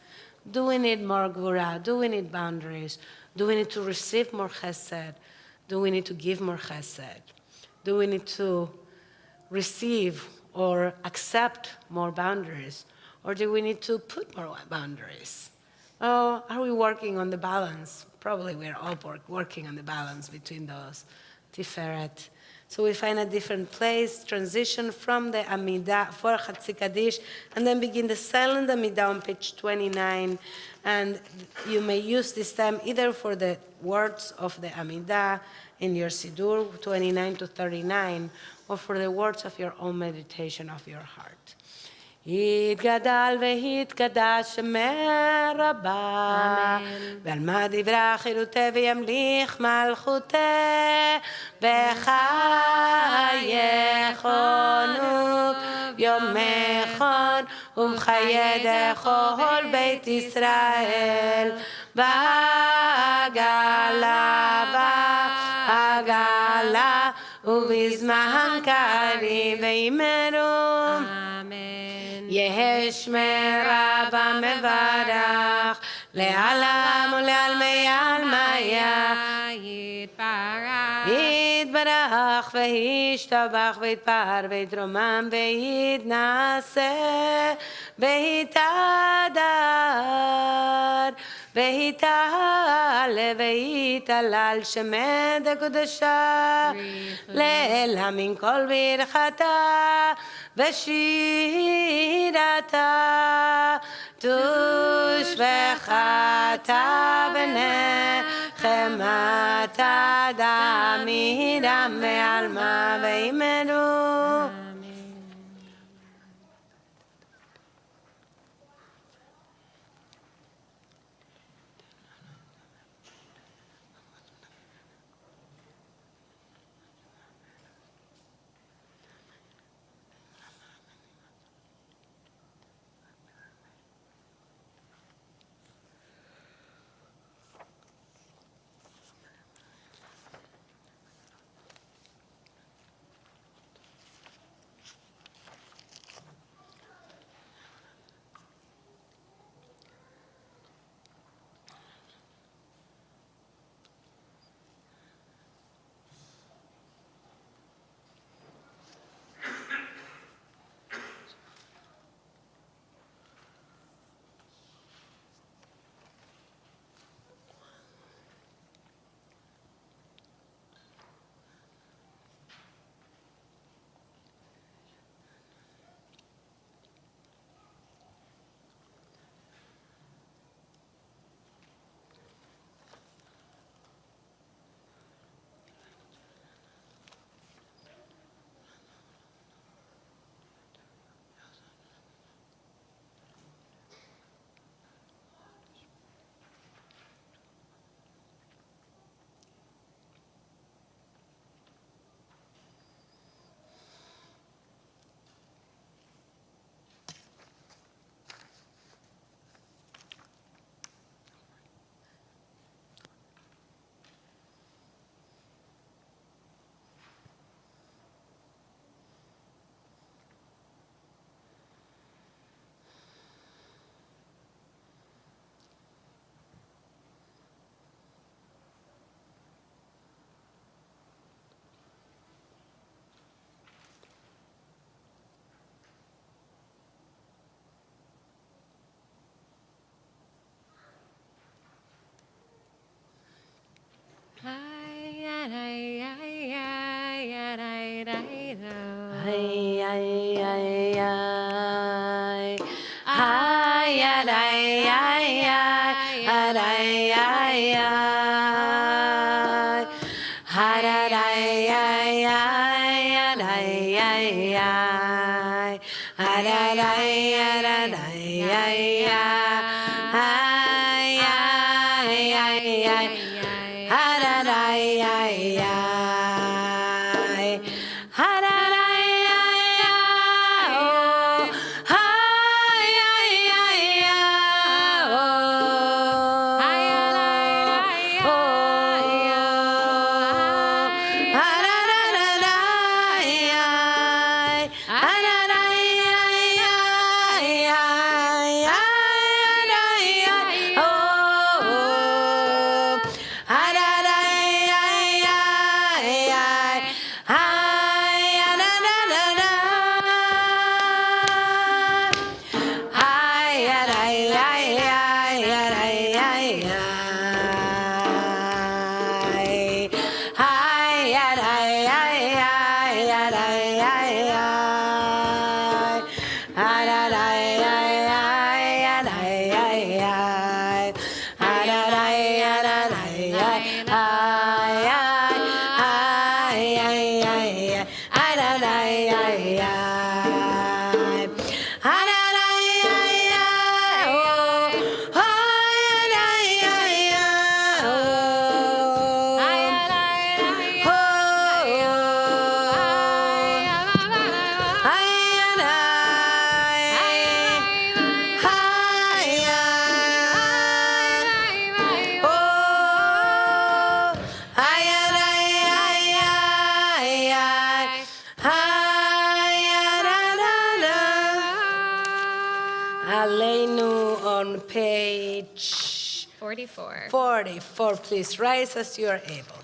Do we need more Gvura? Do we need boundaries? Do we need to receive more Chesed? Do we need to give more Chesed? Do we need to receive or accept more boundaries? Or do we need to put more boundaries? Oh, are we working on the balance? Probably we're all working on the balance between those. Tiferet. So we find a different place, transition from the Amidah for Chatzi Kaddish, and then begin the silent Amidah on page 29. And you may use this time either for the words of the Amidah in your Siddur, 29 to 39, or for the words of your own meditation of your heart. יתגדל והתקדש שמי רבה, ועל מה דברה חירותי וימליך מלכותי, בחייכון וביומכון ובחיי דכל בית ישראל, בעגלה בעגלה ובזמן קריב וימרו. יש מרבה מברך לעלם ולעלמי עלמיה יתברך וישתבח ויתפאר ויתרומם ויתנשא ויתהדר ויתעלה ויתהלל שמי דקדושה לאלה מן כל ברכתה ושירתה תושבחתה ונחמתה דמירם ועלמה וימרו. Aleinu on page 44. 44. Please rise as you are able.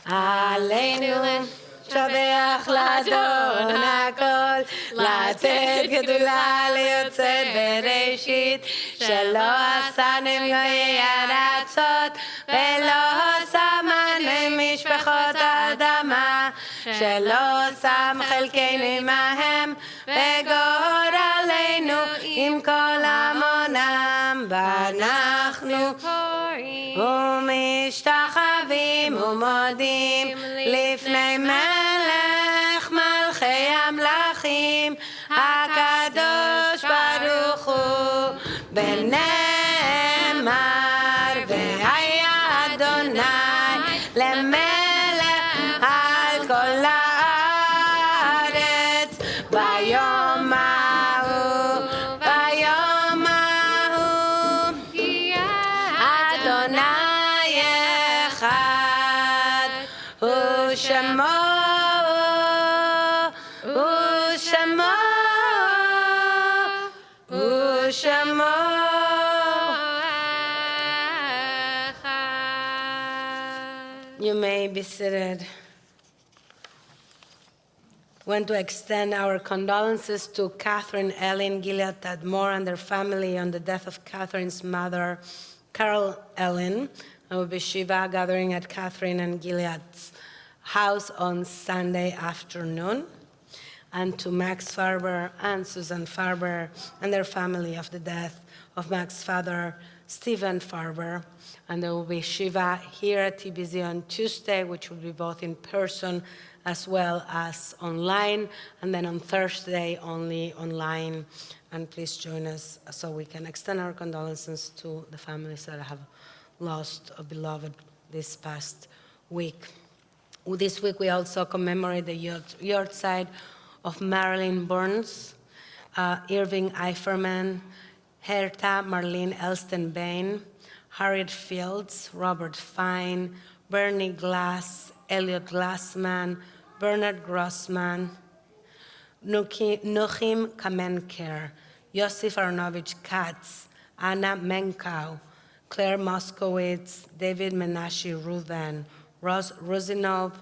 Aleinu שווח לאדון הכל, לתת גדולה ליוצאת בראשית, שלא עשנו גויי ארצות, ולא שמנו משפחות האדמה, שלא שם חלקנו עמהם, וגורלנו עם כל עמונם, ואנחנו ומשתחווים ומודים לפני מלך מלכי המלכים הקדוש ברוך הוא ונאמר והיה אדוני למלך על כל הארץ ביום ההוא ביום ההוא אדוני אחד הוא שמו הוא שמו הוא שמו You may be seated. Want to extend our condolences to Catherine Ellen Gilead Tadmor and their family on the death of Catherine's mother, Carol Ellen. There will be Shiva gathering at Catherine and Gilead's house on Sunday afternoon. And to Max Farber and Susan Farber and their family of the death of Max's father, Stephen Farber. And there will be Shiva here at TBZ on Tuesday, which will be both in person as well as online, and then on Thursday only online. And please join us so we can extend our condolences to the families that have lost a beloved this past week. This week we also commemorate the yahrzeit of Marilyn Burns, Irving Eiferman, Herta Marlene Elston Bain, Harriet Fields, Robert Fine, Bernie Glass, Elliot Glassman, Bernard Grossman, Nuchim Kamenker, Yosef Aronovich Katz, Anna Menkau, Claire Moskowitz, David Menashe Ruthen, Ross Rusinov,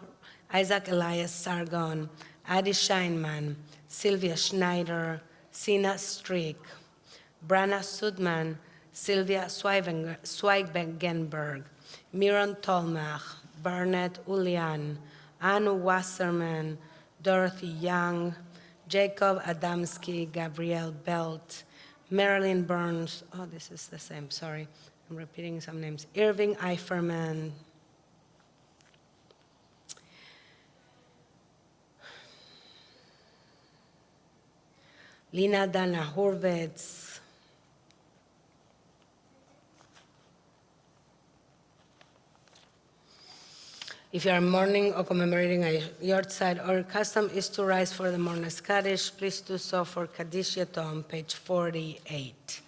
Isaac Elias Sargon, Adi Scheinman, Sylvia Schneider, Sina Strick, Brana Sudman, Sylvia Zweigenberg, Miron Tolmach, Bernard Ulian, Anu Wasserman, Dorothy Young, Jacob Adamski, Gabrielle Belt, Marilyn Burns, oh, this is the same, sorry, I'm repeating some names, Irving Eiferman, Lina Dana Horvitz, if you are mourning or commemorating a yahrzeit, our custom is to rise for the mourner's Kaddish. Please do so for Kaddish Yatom, page 48.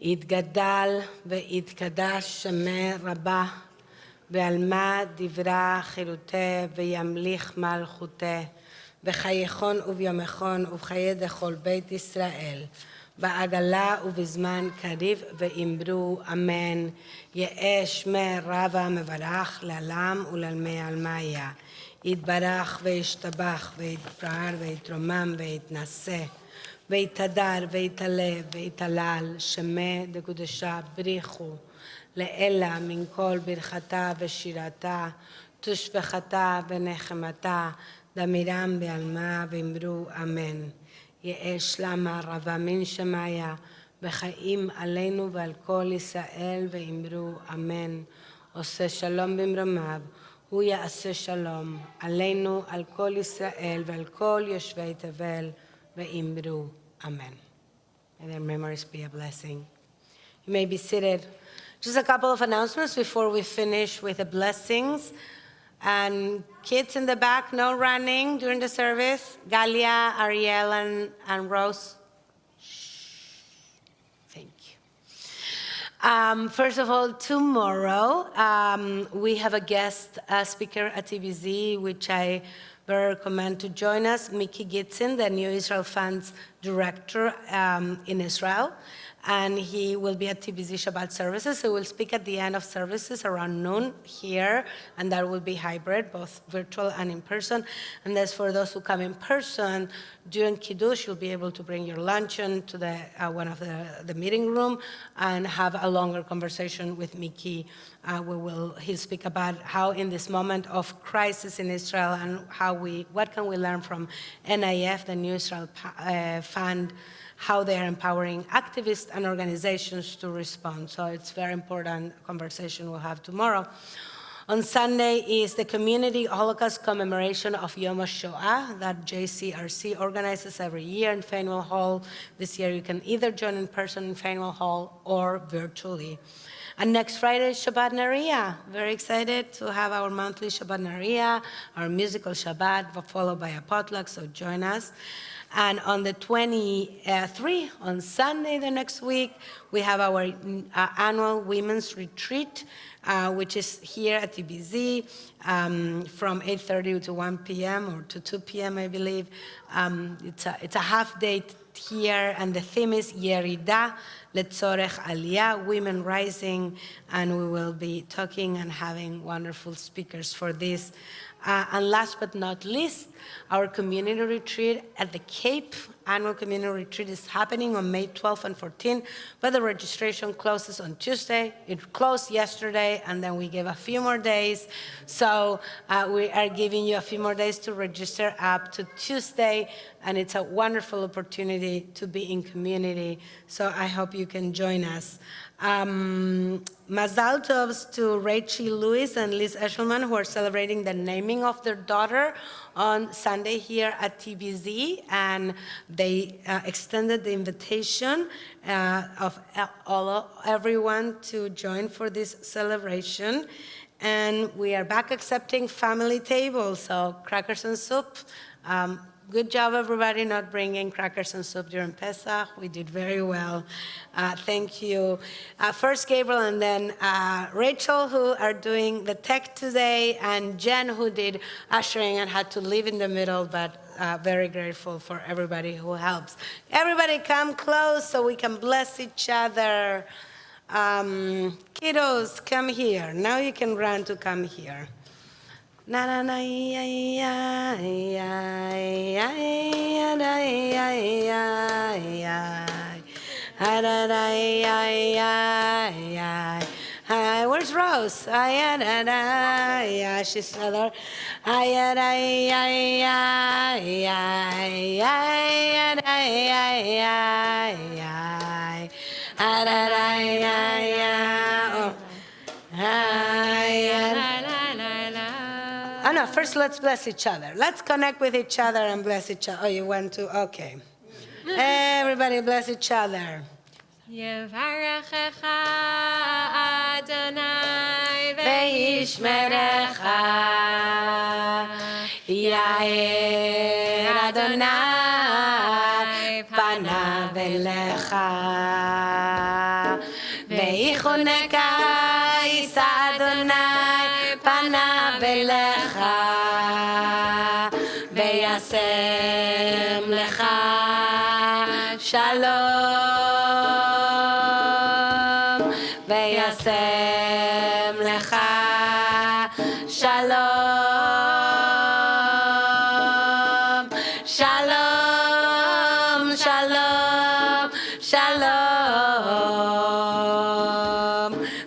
יתגדל ויתקדש שמי רבה, ועלמה דברה חירותה, וימליך מלכותה, בחייכון וביומכון ובחיי דכל בית ישראל, בעגלה ובזמן קריב ואמרו אמן. יהא שמי רבה מברך לעלם ולעלמי עלמיה. יתברך וישתבח ויתפאר ויתרומם ויתנשא, ויתהדר ויתעלה ויתהלל, שמי דקדושה בריחו, לאלה מן כל ברכתה ושירתה, תושבחתה ונחמתה, דמירם בעלמה ואמרו אמן. יהא שלמה רבה מן שמיה, בחיים עלינו ועל כל ישראל ואמרו אמן. עושה שלום במרומיו הוא יעשה שלום עלינו, על כל ישראל ועל כל יושבי תבל, ואמרו אמן. May their memories be a blessing. You may be seated. Just a couple of announcements before we finish with the blessings. And kids in the back, no running during the service. Galia, Ariel, and Rose. Thank you. First of all, tomorrow we have a guest speaker at TBZ, which I very recommend to join us, Mickey Gitzin, the New Israel Fund's director in Israel. And he will be at TBZ Shabbat services. He will speak at the end of services around noon here, and that will be hybrid, both virtual and in person. And that's for those who come in person. During Kiddush, you'll be able to bring your luncheon to the one of the meeting room and have a longer conversation with Mickey. He'll speak about how in this moment of crisis in Israel and what can we learn from NIF, the New Israel Fund, how they are empowering activists and organizations to respond. So it's a very important conversation we'll have tomorrow. On Sunday is the Community Holocaust Commemoration of Yom HaShoah that JCRC organizes every year in Faneuil Hall. This year you can either join in person in Faneuil Hall or virtually. And next Friday is Shabbat Nariya. Very excited to have our monthly Shabbat Nariya, our musical Shabbat, followed by a potluck, so join us. And on the 23rd, on Sunday the next week, we have our annual women's retreat, which is here at TBZ from 8:30 to 1 p.m. or to 2 p.m., I believe. It's a half day here, and the theme is Yerida Letzorech Aliyah, Women Rising, and we will be talking and having wonderful speakers for this. And last but not least, our community retreat at the Cape. Annual community retreat is happening on May 12th and 14th, but the registration closes on Tuesday. It closed yesterday, and then we give a few more days. So we are giving you a few more days to register up to Tuesday, and it's a wonderful opportunity to be in community. So I hope you can join us. Mazal tovs to Rachel Lewis and Liz Eshelman, who are celebrating the naming of their daughter on Sunday here at TBZ, and they extended the invitation of everyone to join for this celebration. And we are back accepting family tables, so crackers and soup. Good job, everybody, not bringing crackers and soup during Pesach. We did very well. Thank you. First Gabriel and then Rachel, who are doing the tech today, and Jen, who did ushering and had to leave in the middle, but very grateful for everybody who helps. Everybody come close so we can bless each other. Kiddos, come here. Now you can run to come here. Na na na ya ya ya ya ya ya ya ya ya. Hi, where's Rose? Ay na na ya, she's another. Ay na ya ya ya ya ya ya. Ay na ya ya. Ay. Oh no, first let's bless each other. Let's connect with each other and bless each other. Oh, you want to? Okay. Everybody bless each other. Yevarechecha Adonai Ve'yishmerecha Yair Adonai Panav Elecha Ve'ichoneka Yisa Adonai Panav Elecha Ve'yasem Lecha Shalom Ve'yasem Lecha Shalom Shalom Shalom Shalom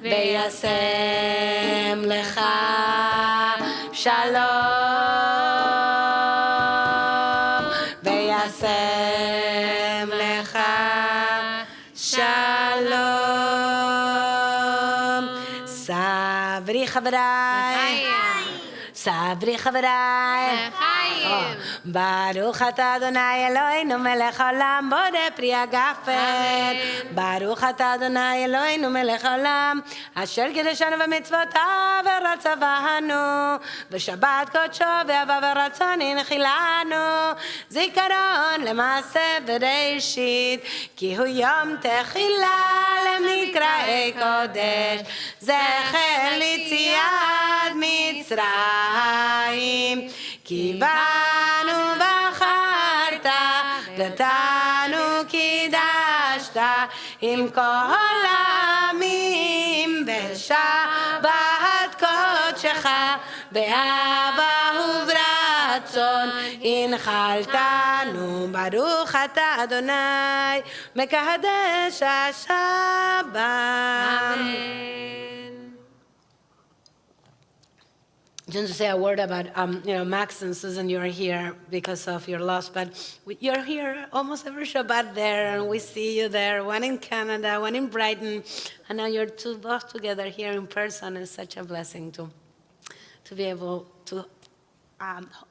Ve'yasem Lecha Shalom Ve'yasem Lecha Shalom Savri Chavrai סברי חבריי. לחיים. ברוך אתה אדוני אלוהינו מלך העולם בורא פרי הגפן. ברוך אתה אדוני אלוהינו מלך העולם אשר קידשנו במצוותיו ורצה בנו בשבת קודשו ואהבה ורצון הנחילנו זיכרון למעשה בראשית כי הוא יום תחילה למקראי קודש זכר ליציאת מצרים כי בנו בחרת ותנו קידשת עם כל העמים בשבת קודשך באהבה וברצון הנחלתנו ברוך אתה אדוני מקדש השבת. Just to say a word about, Max and Susan, you're here because of your loss, but you're here almost every Shabbat there, and we see you there, one in Canada, one in Brighton, and now you're both together here in person. It's such a blessing to be able to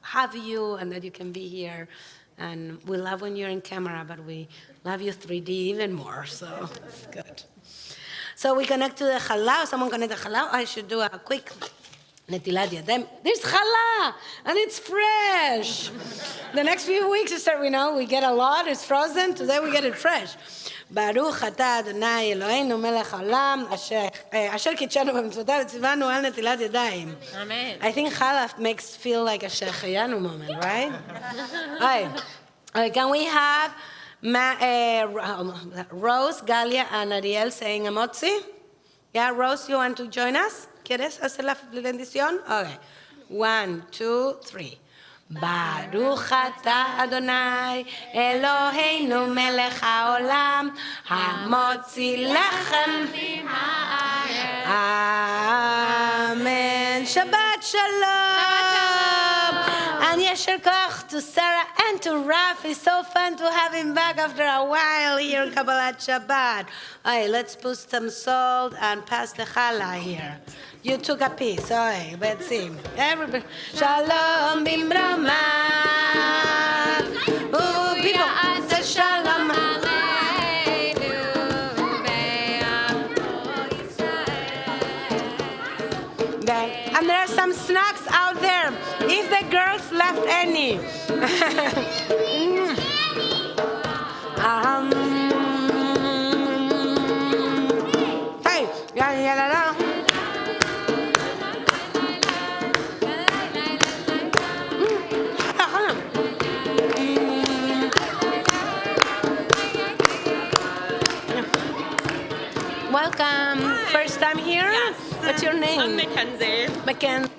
have you and that you can be here. And we love when you're in camera, but we love you 3D even more, so it's good. So we connect to the Halal. Someone connect the Halal. I should do a quick netilat yadayim. There's challah, and it's fresh. The next few weeks, we get a lot. It's frozen. Today we get it fresh. Baruch atah Adonai Eloheinu melech haolam asher kitshanu b'mitzvotav v'tzivanu al netilat yadayim. Amen. I think challah makes feel like a shechayanu moment, right? All right. Can we have Rose, Galia, and Ariel saying a motzi? Yeah, Rose, you want to join us? ¿Quieres hacer la bendición? Okay. 1, 2, 3. Baruch atah Adonai Eloheinu melech haolam hamotzi lechem min haaretz. Amen. Shabbat shalom. And yesher koch to Sarah and to Raf. It's so fun to have him back after a while here in Kabbalat Shabbat. All right, let's put some salt and pass the challah here. You took a piece. All right, let's see. Everybody. Shalom bimbroma. Oh, people. Say shalom. And there are some snacks out there. If the girls left any. Hey, yeah. Welcome. First time here? Yes. What's your name? I'm Mackenzie. Mackenzie.